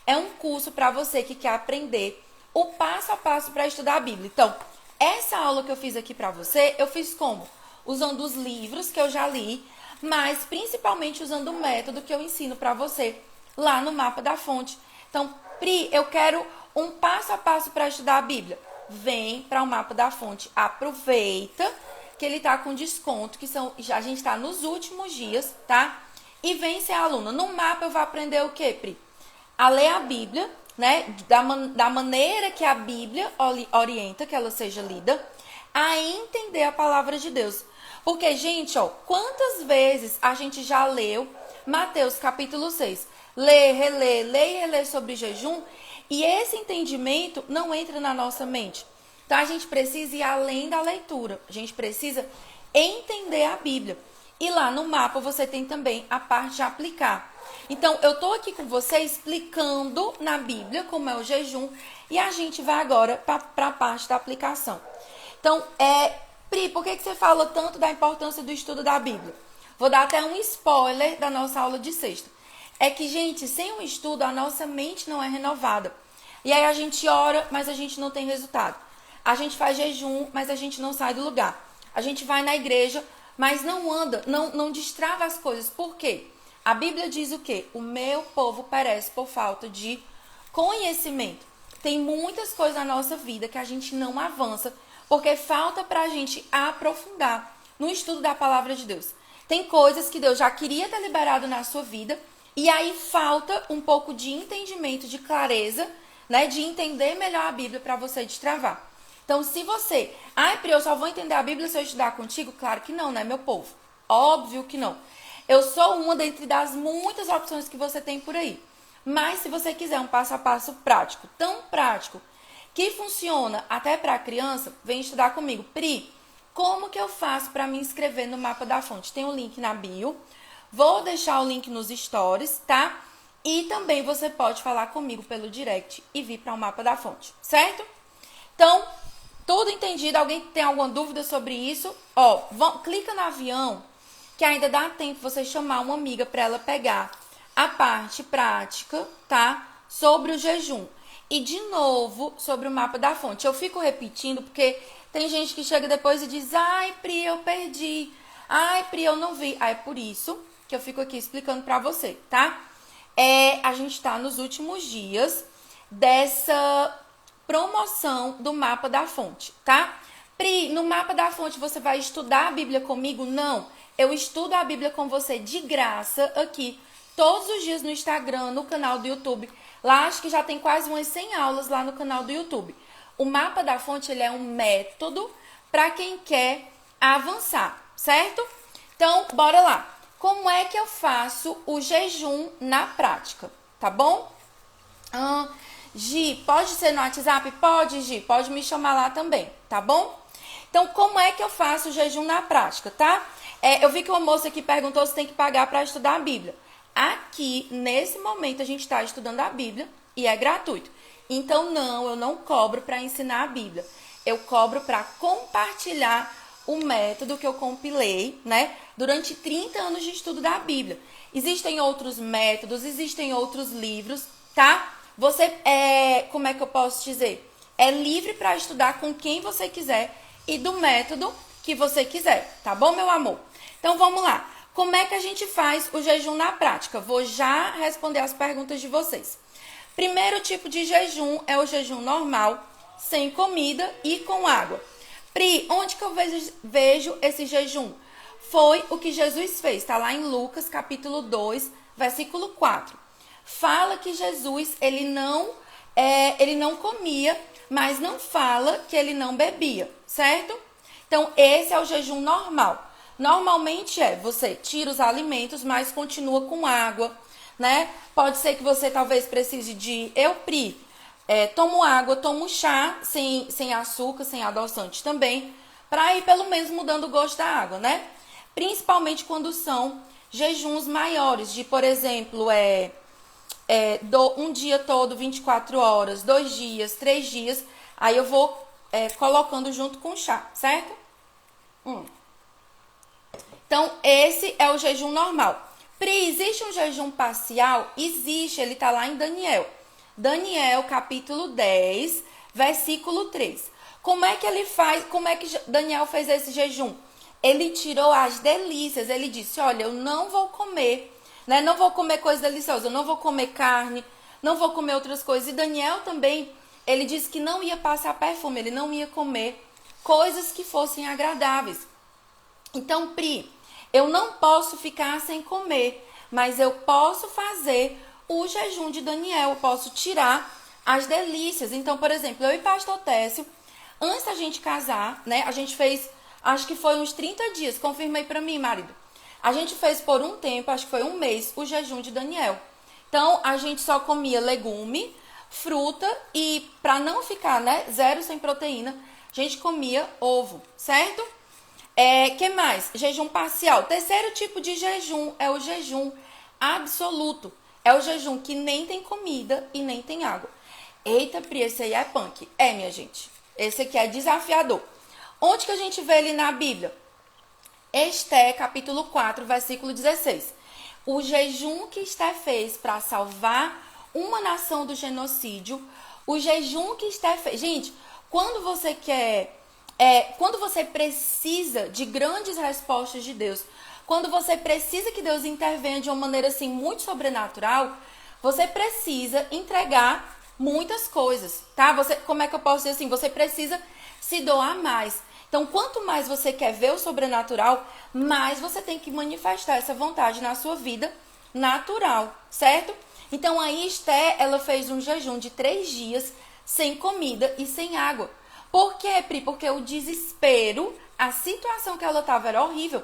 Speaker 1: É um curso para você que quer aprender o passo a passo para estudar a Bíblia. Então, essa aula que eu fiz aqui para você, eu fiz como? Usando os livros que eu já li, mas principalmente usando o método que eu ensino para você lá no mapa da fonte. Então, Pri, eu quero um passo a passo para estudar a Bíblia. Vem para o mapa da fonte, aproveita que ele tá com desconto, a gente está nos últimos dias, tá? E vem ser aluna. No mapa eu vou aprender o quê, Pri? A ler a Bíblia, né? Da maneira que a Bíblia orienta que ela seja lida, a entender a palavra de Deus. Porque, gente, ó, quantas vezes a gente já leu Mateus capítulo 6? Lê, e relê sobre jejum, e esse entendimento não entra na nossa mente. Então, a gente precisa ir além da leitura. A gente precisa entender a Bíblia. E lá no mapa você tem também a parte de aplicar. Então, eu tô aqui com você explicando na Bíblia como é o jejum. E a gente vai agora para a parte da aplicação. Então, Pri, por que você fala tanto da importância do estudo da Bíblia? Vou dar até um spoiler da nossa aula de sexta. É que, gente, sem um estudo, a nossa mente não é renovada. E aí a gente ora, mas a gente não tem resultado. A gente faz jejum, mas a gente não sai do lugar. A gente vai na igreja, mas não anda, não destrava as coisas. Por quê? A Bíblia diz o quê? O meu povo perece por falta de conhecimento. Tem muitas coisas na nossa vida que a gente não avança, porque falta pra gente aprofundar no estudo da palavra de Deus. Tem coisas que Deus já queria ter liberado na sua vida, e aí falta um pouco de entendimento, de clareza, né, de entender melhor a Bíblia para você destravar. Então, se você... Pri, eu só vou entender a Bíblia se eu estudar contigo? Claro que não, né, meu povo? Óbvio que não. Eu sou uma dentre das muitas opções que você tem por aí. Mas se você quiser um passo a passo prático, tão prático, que funciona até para criança, vem estudar comigo. Pri, como que eu faço para me inscrever no mapa da fonte? Tem um link na bio. Vou deixar o link nos stories, tá? E também você pode falar comigo pelo direct e vir para o mapa da fonte, certo? Então, tudo entendido? Alguém tem alguma dúvida sobre isso? Ó, clica no avião, que ainda dá tempo você chamar uma amiga para ela pegar a parte prática, tá? Sobre o jejum. E, de novo, sobre o mapa da fonte. Eu fico repetindo porque tem gente que chega depois e diz: ai, Pri, eu perdi. Ai, Pri, eu não vi. É por isso que eu fico aqui explicando pra você, tá? A gente tá nos últimos dias dessa promoção do mapa da fonte, tá? Pri, no mapa da fonte você vai estudar a Bíblia comigo? Não. Eu estudo a Bíblia com você de graça aqui, todos os dias no Instagram, no canal do YouTube. Lá acho que já tem quase umas 100 aulas lá no canal do YouTube. O mapa da fonte, ele é um método para quem quer avançar, certo? Então, bora lá. Como é que eu faço o jejum na prática, tá bom? Ah, Gi, pode ser no WhatsApp? Pode, Gi, pode me chamar lá também, tá bom? Então, como é que eu faço o jejum na prática, tá? Eu vi que uma moça aqui perguntou se tem que pagar para estudar a Bíblia. Aqui, nesse momento, a gente está estudando a Bíblia e é gratuito. Então, não, eu não cobro para ensinar a Bíblia. Eu cobro para compartilhar o método que eu compilei, né? Durante 30 anos de estudo da Bíblia. Existem outros métodos, existem outros livros, tá? Você como é que eu posso dizer? É livre para estudar com quem você quiser e do método que você quiser, tá bom, meu amor? Então vamos lá. Como é que a gente faz o jejum na prática? Vou já responder as perguntas de vocês. Primeiro tipo de jejum é o jejum normal, sem comida e com água. Pri, onde que eu vejo esse jejum? Foi o que Jesus fez, tá lá em Lucas capítulo 2, versículo 4. Fala que Jesus, ele não comia, mas não fala que ele não bebia, certo? Então, esse é o jejum normal. Normalmente você tira os alimentos, mas continua com água, né? Pode ser que você talvez precise de, Pri, tomo água, tomo chá, sem açúcar, sem adoçante também, para ir pelo menos mudando o gosto da água, né? Principalmente quando são jejuns maiores, de, por exemplo, um dia todo, 24 horas, 2 dias, 3 dias, aí eu vou colocando junto com o chá, certo? Então, esse é o jejum normal. Pri, existe um jejum parcial? Existe, ele tá lá em Daniel. Daniel, capítulo 10, versículo 3. Como é que ele faz, como é que Daniel fez esse jejum? Ele tirou as delícias, ele disse, olha, eu não vou comer, né? Não vou comer coisas deliciosas, eu não vou comer carne, não vou comer outras coisas. E Daniel também, ele disse que não ia passar perfume, ele não ia comer coisas que fossem agradáveis. Então, Pri, eu não posso ficar sem comer, mas eu posso fazer o jejum de Daniel, eu posso tirar as delícias. Então, por exemplo, eu e pastor Técio, antes da gente casar, né, a gente fez, acho que foi uns 30 dias, confirma aí pra mim, marido. A gente fez por um tempo, acho que foi um mês, o jejum de Daniel. Então, a gente só comia legume, fruta e, pra não ficar, né, zero sem proteína, a gente comia ovo, certo? Que mais? Jejum parcial. Terceiro tipo de jejum é o jejum absoluto. É o jejum que nem tem comida e nem tem água. Eita, Pri, esse aí é punk. Minha gente. Esse aqui é desafiador. Onde que a gente vê ele na Bíblia? Esté, capítulo 4, versículo 16. O jejum que Esté fez para salvar uma nação do genocídio. O jejum que Esté fez. Gente, quando você quer... quando você precisa de grandes respostas de Deus, quando você precisa que Deus intervenha de uma maneira assim muito sobrenatural, você precisa entregar muitas coisas, tá? Como é que eu posso dizer assim? Você precisa se doar mais. Então, quanto mais você quer ver o sobrenatural, mais você tem que manifestar essa vontade na sua vida natural, certo? Então, a Esté, ela fez um jejum de 3 dias sem comida e sem água. Por quê, Pri? Porque o desespero, a situação que ela estava era horrível.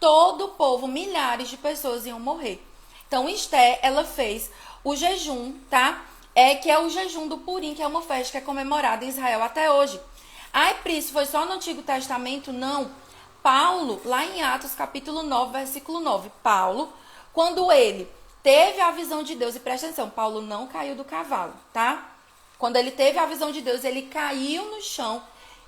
Speaker 1: Todo o povo, milhares de pessoas iam morrer. Então, Esté, ela fez o jejum, tá? Que é o jejum do Purim, que é uma festa que é comemorada em Israel até hoje. Ai, Pri, isso foi só no Antigo Testamento? Não. Paulo, lá em Atos, capítulo 9, versículo 9. Paulo, quando ele teve a visão de Deus, e presta atenção, Paulo não caiu do cavalo, tá? Quando ele teve a visão de Deus, ele caiu no chão.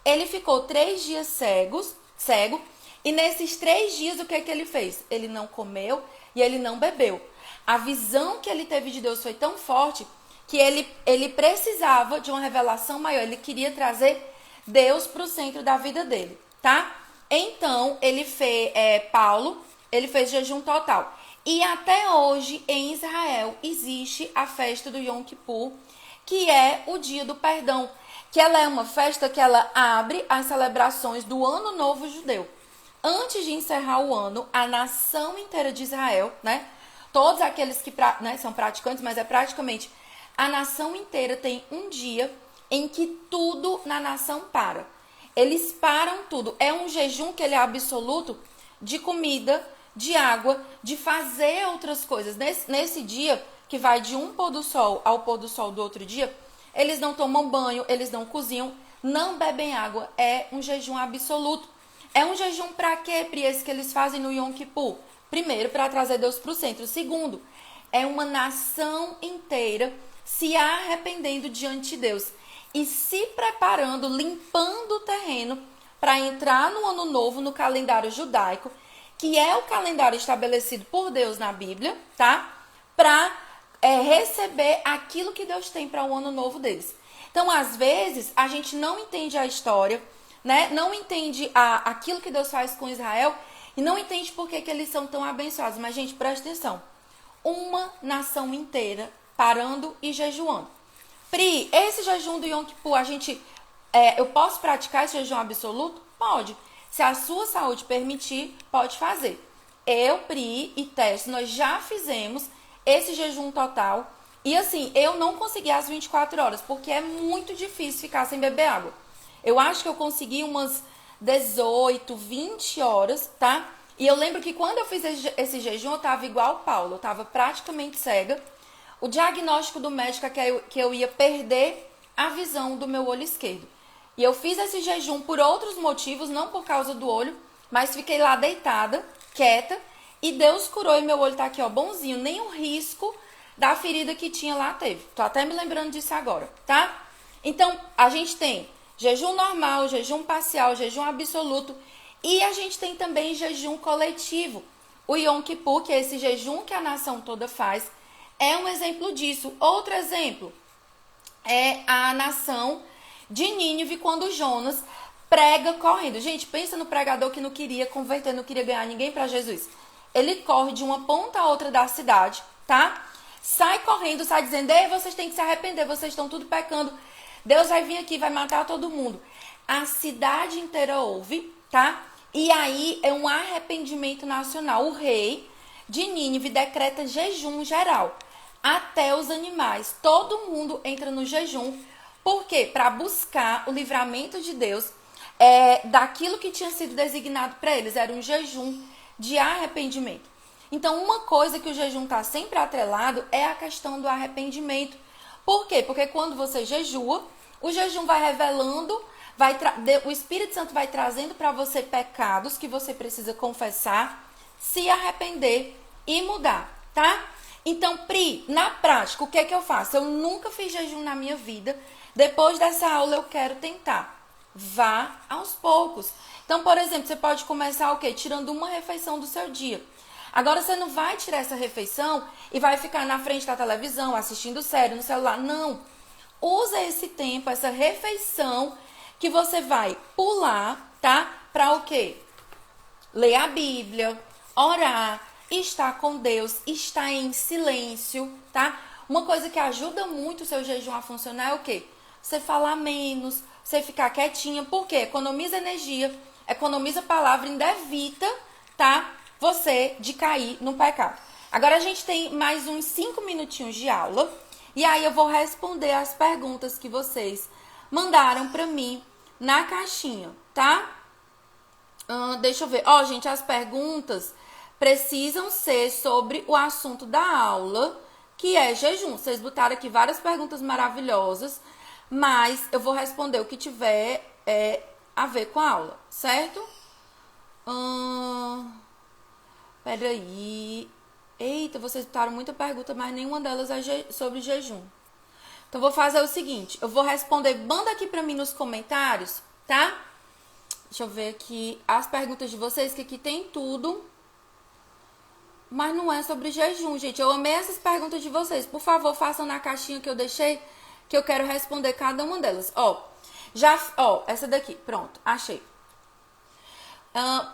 Speaker 1: Ele ficou 3 dias cego. E nesses 3 dias, o que é que ele fez? Ele não comeu e ele não bebeu. A visão que ele teve de Deus foi tão forte que ele precisava de uma revelação maior. Ele queria trazer Deus para o centro da vida dele, tá? Então, Paulo, ele fez jejum total. E até hoje, em Israel, existe a festa do Yom Kippur, que é o dia do perdão, que ela é uma festa que ela abre as celebrações do Ano Novo Judeu. Antes de encerrar o ano, a nação inteira de Israel, né? Todos aqueles que são praticantes, mas é praticamente a nação inteira tem um dia em que tudo na nação para. Eles param tudo. É um jejum que ele é absoluto de comida, de água, de fazer outras coisas. Nesse dia, que vai de um pôr do sol ao pôr do sol do outro dia, eles não tomam banho, eles não cozinham, não bebem água. É um jejum absoluto. É um jejum para quê, Pri, esse que eles fazem no Yom Kippur? Primeiro, para trazer Deus para o centro. Segundo, é uma nação inteira se arrependendo diante de Deus e se preparando, limpando o terreno para entrar no ano novo, no calendário judaico, que é o calendário estabelecido por Deus na Bíblia, tá? Para receber aquilo que Deus tem para o ano novo deles. Então, às vezes, a gente não entende a história, né? Não entende aquilo que Deus faz com Israel e não entende por que eles são tão abençoados. Mas, gente, presta atenção. Uma nação inteira parando e jejuando. Pri, esse jejum do Yom Kippur, eu posso praticar esse jejum absoluto? Pode. Se a sua saúde permitir, pode fazer. Eu, Pri e Tess, nós já fizemos esse jejum total. E assim, eu não consegui as 24 horas, porque é muito difícil ficar sem beber água. Eu acho que eu consegui umas 18, 20 horas, tá? E eu lembro que quando eu fiz esse jejum, eu tava igual o Paulo, eu tava praticamente cega. O diagnóstico do médico é que eu ia perder a visão do meu olho esquerdo. E eu fiz esse jejum por outros motivos, não por causa do olho, mas fiquei lá deitada, quieta, e Deus curou e meu olho tá aqui, ó, bonzinho. Nem o risco da ferida que tinha lá teve. Tô até me lembrando disso agora, tá? Então, a gente tem jejum normal, jejum parcial, jejum absoluto, e a gente tem também jejum coletivo. O Yom Kippur, que é esse jejum que a nação toda faz, é um exemplo disso. Outro exemplo é a nação de Nínive, quando Jonas prega correndo. Gente, pensa no pregador que não queria converter, não queria ganhar ninguém para Jesus. Ele corre de uma ponta a outra da cidade, tá? Sai correndo, sai dizendo: ei, vocês têm que se arrepender, vocês estão tudo pecando. Deus vai vir aqui, vai matar todo mundo. A cidade inteira ouve, tá? E aí é um arrependimento nacional. O rei de Nínive decreta jejum geral. Até os animais, todo mundo entra no jejum. Por quê? Para buscar o livramento de Deus daquilo que tinha sido designado para eles. Era um jejum de arrependimento. Então, uma coisa que o jejum está sempre atrelado é a questão do arrependimento. Por quê? Porque quando você jejua, o jejum vai revelando, o Espírito Santo vai trazendo para você pecados que você precisa confessar, se arrepender e mudar, tá? Então, Pri, na prática, o que é que eu faço? Eu nunca fiz jejum na minha vida. Depois dessa aula, eu quero tentar. Vá aos poucos. Então, por exemplo, você pode começar o quê? Tirando uma refeição do seu dia. Agora, você não vai tirar essa refeição e vai ficar na frente da televisão, assistindo série no celular. Não. Usa esse tempo, essa refeição, que você vai pular, tá? Para o quê? Ler a Bíblia, orar, estar com Deus, estar em silêncio, tá? Uma coisa que ajuda muito o seu jejum a funcionar é o quê? Você falar menos, você ficar quietinha. Por quê? Economiza energia, economiza palavra, ainda evita, tá? Você de cair no pecado. Agora a gente tem mais uns 5 minutinhos de aula. E aí eu vou responder as perguntas que vocês mandaram pra mim na caixinha, tá? Deixa eu ver. Ó, gente, as perguntas precisam ser sobre o assunto da aula, que é jejum. Vocês botaram aqui várias perguntas maravilhosas, mas eu vou responder o que tiver a ver com a aula, certo? Peraí. Eita, vocês botaram muita pergunta, mas nenhuma delas é sobre jejum. Então, vou fazer o seguinte. Eu vou responder, manda aqui pra mim nos comentários, tá? Deixa eu ver aqui as perguntas de vocês, que aqui tem tudo. Mas não é sobre jejum, gente. Eu amei essas perguntas de vocês. Por favor, façam na caixinha que eu deixei, que eu quero responder cada uma delas. Ó, essa daqui. Pronto, achei.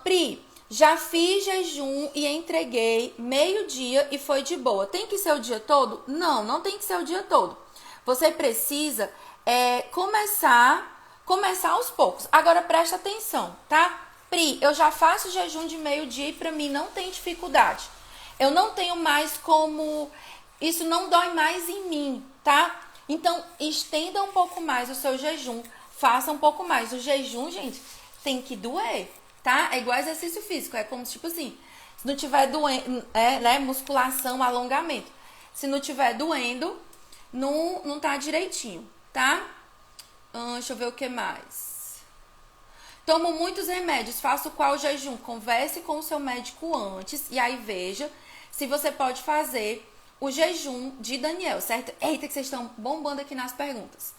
Speaker 1: Pri, já fiz jejum e entreguei meio-dia e foi de boa. Tem que ser o dia todo? Não, não tem que ser o dia todo. Você precisa começar aos poucos. Agora, presta atenção, tá? Pri, eu já faço jejum de meio-dia e pra mim não tem dificuldade. Eu não tenho mais como... Isso não dói mais em mim, tá? Então, estenda um pouco mais o seu jejum. Faça um pouco mais. O jejum, gente, tem que doer, tá? É igual exercício físico. É como, tipo assim, se não tiver doendo, né, musculação, alongamento. Se não tiver doendo, não tá direitinho, tá? Deixa eu ver o que mais. Tomo muitos remédios, faço qual jejum? Converse com o seu médico antes e aí veja se você pode fazer o jejum de Daniel, certo? Eita, que vocês estão bombando aqui nas perguntas.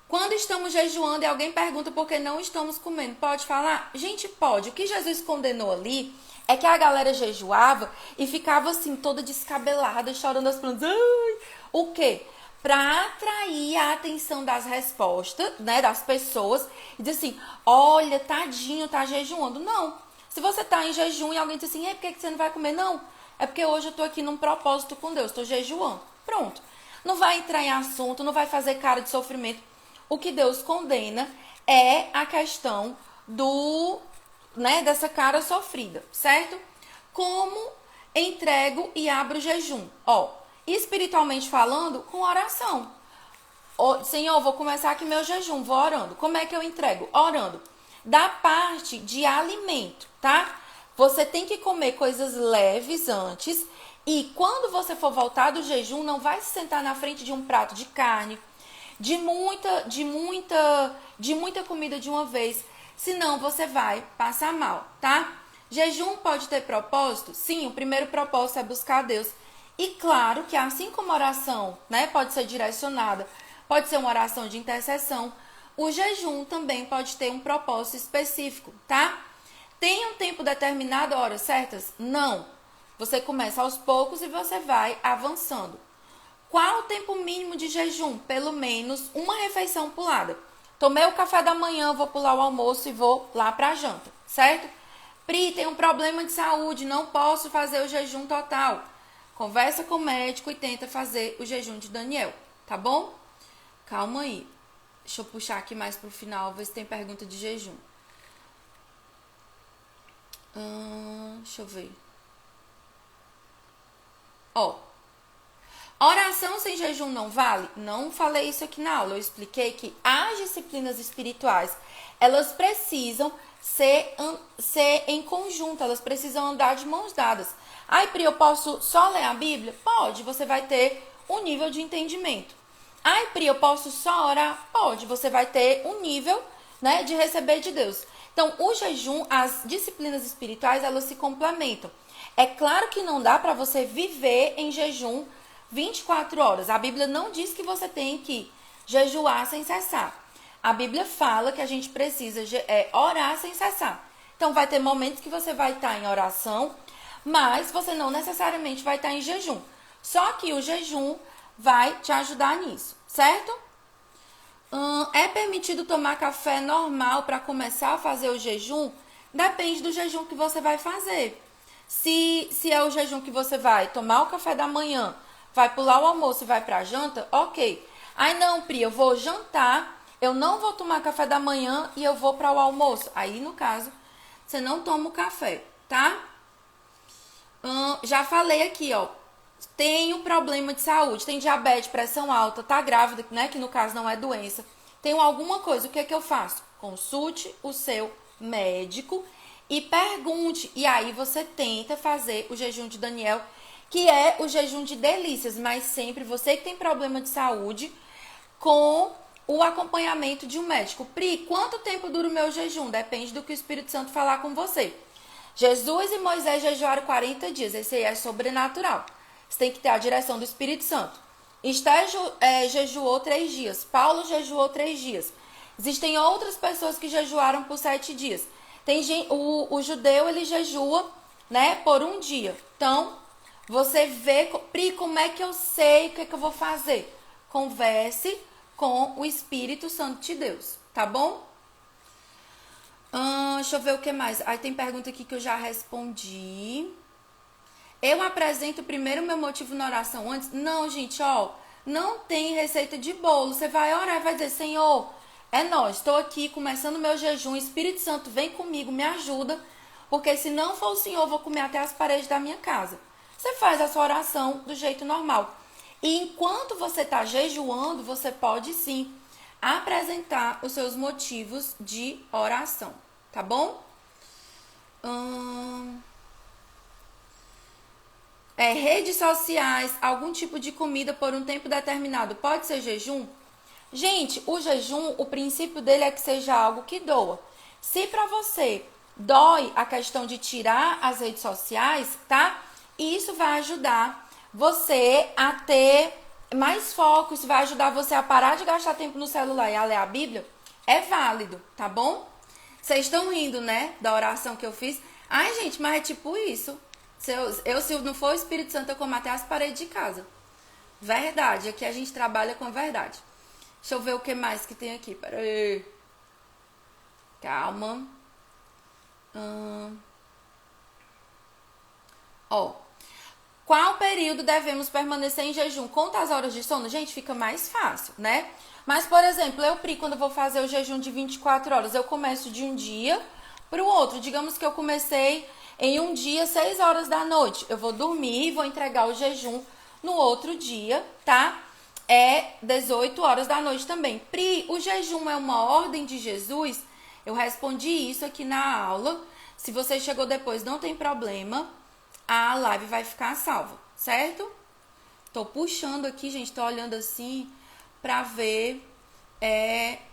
Speaker 1: Quando estamos jejuando e alguém pergunta por que não estamos comendo, pode falar? Gente, pode. O que Jesus condenou ali é que a galera jejuava e ficava assim, toda descabelada, chorando as plantas. Ai! O quê? Para atrair a atenção das respostas, né, das pessoas, e dizer assim, olha, tadinho, tá jejuando. Não. Se você tá em jejum e alguém diz assim, por que você não vai comer? Não. É porque hoje eu tô aqui num propósito com Deus, tô jejuando. Pronto. Não vai entrar em assunto, não vai fazer cara de sofrimento. O que Deus condena é a questão dessa cara sofrida, certo? Como entrego e abro o jejum? Espiritualmente falando, com oração. Senhor, vou começar aqui meu jejum, vou orando. Como é que eu entrego? Orando. Da parte de alimento, tá? Você tem que comer coisas leves antes. E quando você for voltar do jejum, não vai se sentar na frente de um prato de carne, de muita comida de uma vez. Senão você vai passar mal, tá? Jejum pode ter propósito? Sim, o primeiro propósito é buscar a Deus. E claro que assim como a oração, né, pode ser direcionada, pode ser uma oração de intercessão, o jejum também pode ter um propósito específico, tá? Tem um tempo determinado, horas certas? Não. Você começa aos poucos e você vai avançando. Qual o tempo mínimo de jejum? Pelo menos uma refeição pulada. Tomei o café da manhã, vou pular o almoço e vou lá para a janta, certo? Pri, tem um problema de saúde, não posso fazer o jejum total. Conversa com o médico e tenta fazer o jejum de Daniel, tá bom? Calma aí. Deixa eu puxar aqui mais pro final, ver se tem pergunta de jejum. Deixa eu ver. Oração sem jejum não vale? Não falei isso aqui na aula. Eu expliquei que as disciplinas espirituais, elas precisam ser em conjunto, elas precisam andar de mãos dadas. Ai, Pri, eu posso só ler a Bíblia? Pode, você vai ter um nível de entendimento. Ai, Pri, eu posso só orar? Pode, você vai ter um nível, né, de receber de Deus. Então, o jejum, as disciplinas espirituais, elas se complementam. É claro que não dá para você viver em jejum 24 horas. A Bíblia não diz que você tem que jejuar sem cessar. A Bíblia fala que a gente precisa orar sem cessar. Então, vai ter momentos que você vai estar em oração, mas você não necessariamente vai estar em jejum. Só que o jejum vai te ajudar nisso, certo? É permitido tomar café normal para começar a fazer o jejum? Depende do jejum que você vai fazer. Se é o jejum que você vai tomar o café da manhã, vai pular o almoço e vai para a janta, ok. Aí não, Pri, eu vou jantar, eu não vou tomar café da manhã e eu vou para o almoço. Aí, no caso, você não toma o café, tá? Já falei aqui, tem um problema de saúde, tem diabetes, pressão alta, tá grávida, né, que no caso não é doença. Tem alguma coisa, o que é que eu faço? Consulte o seu médico e pergunte. E aí você tenta fazer o jejum de Daniel, que é o jejum de delícias, mas sempre você que tem problema de saúde, com o acompanhamento de um médico. Pri, quanto tempo dura o meu jejum? Depende do que o Espírito Santo falar com você. Jesus e Moisés jejuaram 40 dias, esse aí é sobrenatural. Você tem que ter a direção do Espírito Santo. Esté jejuou 3 dias, Paulo jejuou 3 dias. Existem outras pessoas que jejuaram por 7 dias. O judeu, ele jejua, né, por 1 dia. Então, você vê, Pri, como é que eu sei o que é que eu vou fazer? Converse com o Espírito Santo de Deus, tá bom? Deixa eu ver o que mais. Aí tem pergunta aqui que eu já respondi. Eu apresento primeiro o meu motivo na oração antes? Não, gente, não tem receita de bolo. Você vai orar e vai dizer, Senhor, é nóis, estou aqui começando o meu jejum, Espírito Santo, vem comigo, me ajuda, porque se não for o Senhor, eu vou comer até as paredes da minha casa. Você faz a sua oração do jeito normal. E enquanto você está jejuando, você pode sim apresentar os seus motivos de oração, tá bom? redes sociais, algum tipo de comida por um tempo determinado, pode ser jejum? Gente, o jejum, o princípio dele é que seja algo que doa. Se para você dói a questão de tirar as redes sociais, tá? Isso vai ajudar você a ter mais foco, isso vai ajudar você a parar de gastar tempo no celular e a ler a Bíblia. É válido, tá bom? Vocês estão rindo, né, da oração que eu fiz? Ai, gente, mas é tipo isso. Se não for o Espírito Santo, eu como até as paredes de casa. Verdade, aqui a gente trabalha com a verdade. Deixa eu ver o que mais que tem aqui. Pera aí. Calma. Ó. Qual período devemos permanecer em jejum? Conta as horas de sono? Gente, fica mais fácil, né? Mas, por exemplo, quando eu vou fazer o jejum de 24 horas, eu começo de um dia para o outro. Digamos que eu comecei em um dia, 6 horas da noite. Eu vou dormir e vou entregar o jejum no outro dia, tá? É 18 horas da noite também. Pri, o jejum é uma ordem de Jesus? Eu respondi isso aqui na aula. Se você chegou depois, não tem problema. A live vai ficar salva, certo? Tô puxando aqui, gente, tô olhando assim pra ver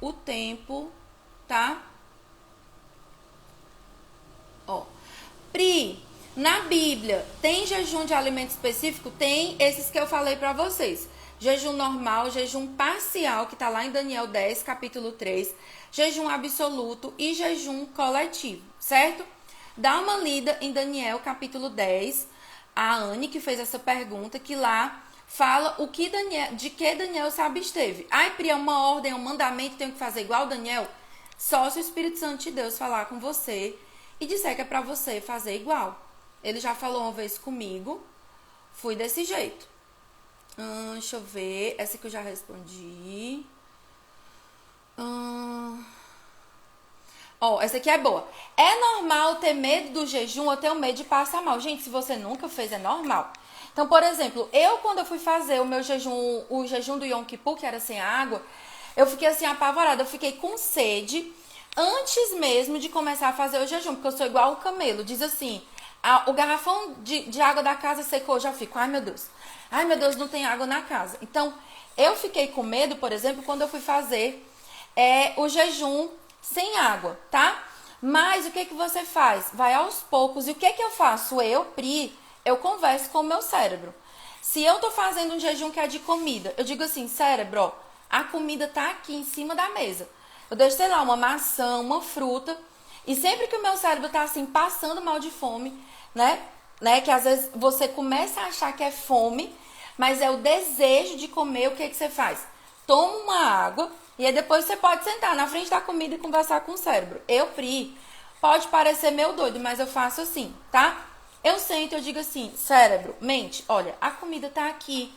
Speaker 1: o tempo, tá? Ó. Pri, na Bíblia, tem jejum de alimento específico? Tem esses que eu falei pra vocês. Jejum normal, jejum parcial, que tá lá em Daniel 10, capítulo 3. Jejum absoluto e jejum coletivo, certo? Dá uma lida em Daniel, capítulo 10. A Anne, que fez essa pergunta, que lá fala de que Daniel se absteve. Ai, Pri, é uma ordem, é um mandamento, tenho que fazer igual Daniel? Só se o Espírito Santo de Deus falar com você e disser que é pra você fazer igual. Ele já falou uma vez comigo, fui desse jeito. Deixa eu ver, essa que eu já respondi. Essa aqui é boa. É normal ter medo do jejum ou ter medo de passar mal? Gente, se você nunca fez, é normal. Então, por exemplo, quando eu fui fazer o meu jejum, o jejum do Yom Kippur, que era sem água, eu fiquei assim apavorada, eu fiquei com sede antes mesmo de começar a fazer o jejum, porque eu sou igual o camelo, diz assim, o garrafão de água da casa secou, eu já fico, ai meu Deus, não tem água na casa. Então, eu fiquei com medo, por exemplo, quando eu fui fazer o jejum sem água, tá? Mas o que você faz? Vai aos poucos. E o que eu faço? Pri, eu converso com o meu cérebro. Se eu tô fazendo um jejum que é de comida, eu digo assim, cérebro, ó, a comida tá aqui em cima da mesa. Eu deixo, sei lá, uma maçã, uma fruta. E sempre que o meu cérebro tá assim, passando mal de fome, né? Que às vezes você começa a achar que é fome, mas é o desejo de comer, o que você faz? Toma uma água e aí depois você pode sentar na frente da comida e conversar com o cérebro. Pri, pode parecer meio doido, mas eu faço assim, tá? Eu sento e eu digo assim, cérebro, mente, olha, a comida tá aqui.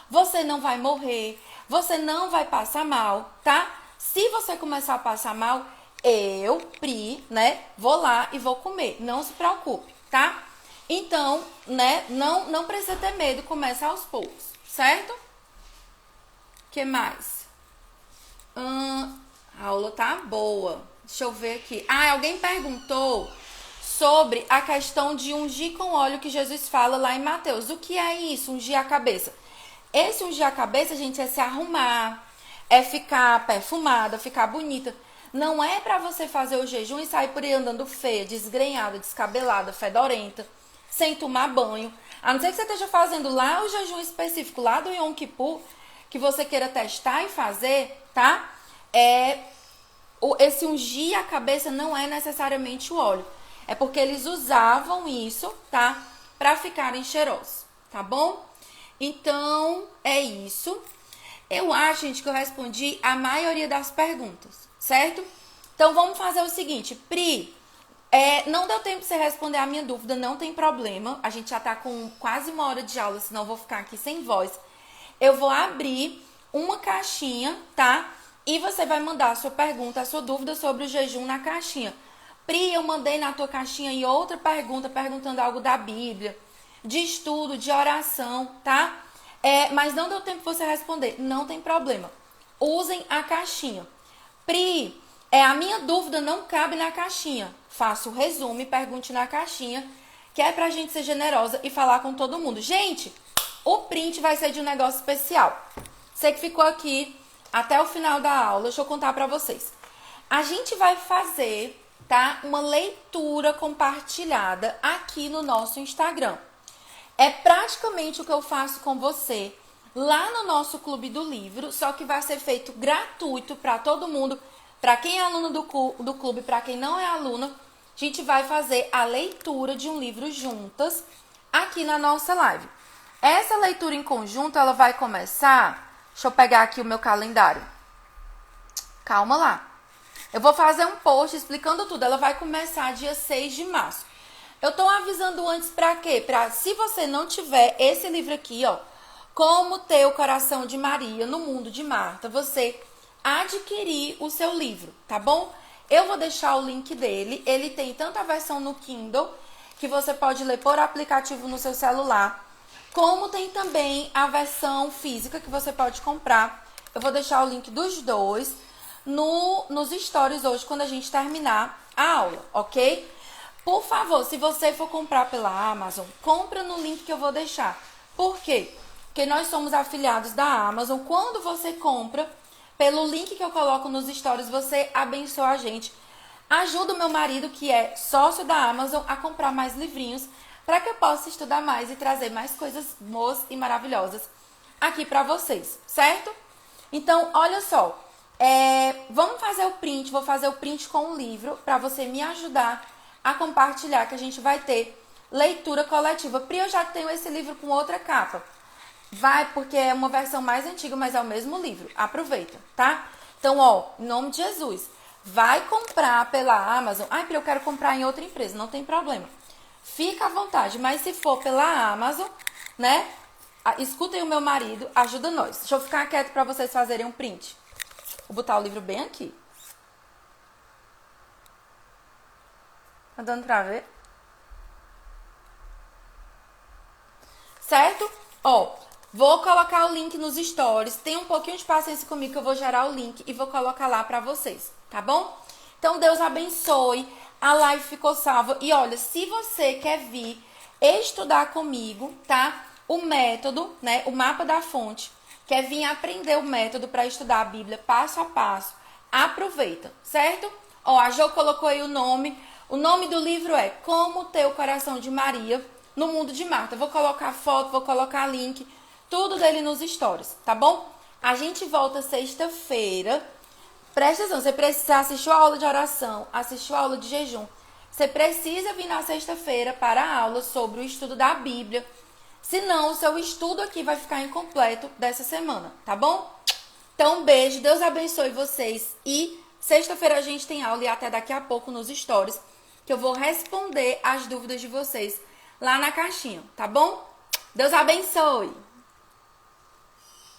Speaker 1: Você não vai morrer, você não vai passar mal, tá? Se você começar a passar mal, Pri, né, vou lá e vou comer. Não se preocupe, tá? Então, né, não precisa ter medo, começa aos poucos, certo? O que mais? A aula tá boa. Deixa eu ver aqui. Alguém perguntou sobre a questão de ungir com óleo que Jesus fala lá em Mateus. O que é isso, ungir a cabeça? Esse ungir a cabeça, gente, é se arrumar, é ficar perfumada, ficar bonita. Não é pra você fazer o jejum e sair por aí andando feia, desgrenhada, descabelada, fedorenta, sem tomar banho. A não ser que você esteja fazendo lá o jejum específico, lá do Yom Kippur, que você queira testar e fazer, tá? Esse ungir a cabeça não é necessariamente o óleo. É porque eles usavam isso, tá? Pra ficarem cheirosos, tá bom? Então, é isso. Eu acho, gente, que eu respondi a maioria das perguntas, certo? Então, vamos fazer o seguinte. Pri, não deu tempo de você responder a minha dúvida, não tem problema. A gente já tá com quase 1 hora de aula, senão eu vou ficar aqui sem voz. Eu vou abrir uma caixinha, tá? E você vai mandar a sua pergunta, a sua dúvida sobre o jejum na caixinha. Pri, eu mandei na tua caixinha e outra pergunta, perguntando algo da Bíblia, de estudo, de oração, tá? Mas não deu tempo de você responder, não tem problema. Usem a caixinha. Pri, a minha dúvida não cabe na caixinha. Faça o resumo e pergunte na caixinha, que é pra gente ser generosa e falar com todo mundo. Gente, o print vai ser de um negócio especial. Você que ficou aqui até o final da aula, deixa eu contar pra vocês. A gente vai fazer, tá, uma leitura compartilhada aqui no nosso Instagram. É praticamente o que eu faço com você lá no nosso Clube do Livro, só que vai ser feito gratuito para todo mundo. Para quem é aluno do clube, para quem não é aluna, a gente vai fazer a leitura de um livro juntas aqui na nossa live. Essa leitura em conjunto, ela vai começar... Deixa eu pegar aqui o meu calendário. Calma lá. Eu vou fazer um post explicando tudo. Ela vai começar dia 6 de março. Eu tô avisando antes pra quê? Pra, se você não tiver esse livro aqui, ó, Como Ter o Coração de Maria no Mundo de Marta, você adquirir o seu livro, tá bom? Eu vou deixar o link dele. Ele tem tanto a versão no Kindle, que você pode ler por aplicativo no seu celular, como tem também a versão física que você pode comprar. Eu vou deixar o link dos dois nos stories hoje, quando a gente terminar a aula, ok? Por favor, se você for comprar pela Amazon, compra no link que eu vou deixar. Por quê? Porque nós somos afiliados da Amazon. Quando você compra pelo link que eu coloco nos stories, você abençoa a gente. Ajuda o meu marido, que é sócio da Amazon, a comprar mais livrinhos para que eu possa estudar mais e trazer mais coisas boas e maravilhosas aqui para vocês, certo? Então, olha só, vamos fazer o print, vou fazer o print com o livro para você me ajudar a compartilhar, que a gente vai ter leitura coletiva. Pri, eu já tenho esse livro com outra capa. Vai, porque é uma versão mais antiga, mas é o mesmo livro. Aproveita, tá? Então, ó, em nome de Jesus, vai comprar pela Amazon. Ai, Pri, eu quero comprar em outra empresa, não tem problema. Fica à vontade, mas se for pela Amazon, né? Escutem o meu marido, ajuda nós. Deixa eu ficar quieto para vocês fazerem um print. Vou botar o livro bem aqui. Tá dando pra ver? Certo? Ó, vou colocar o link nos stories. Tem um pouquinho de paciência comigo que eu vou gerar o link e vou colocar lá pra vocês, tá bom? Então, Deus abençoe. A live ficou salva. E olha, se você quer vir estudar comigo, tá? O método, né? O mapa da fonte. Quer vir aprender o método para estudar a Bíblia passo a passo. Aproveita, certo? Ó, a Jo colocou aí o nome. O nome do livro é Como Ter o Coração de Maria no Mundo de Marta. Vou colocar foto, vou colocar link, tudo dele nos stories, tá bom? A gente volta sexta-feira. Presta atenção, você precisa assistir a aula de oração, assistir a aula de jejum. Você precisa vir na sexta-feira para a aula sobre o estudo da Bíblia. Senão, o seu estudo aqui vai ficar incompleto dessa semana, tá bom? Então, um beijo, Deus abençoe vocês. E sexta-feira a gente tem aula e até daqui a pouco nos stories, que eu vou responder as dúvidas de vocês lá na caixinha, tá bom? Deus abençoe!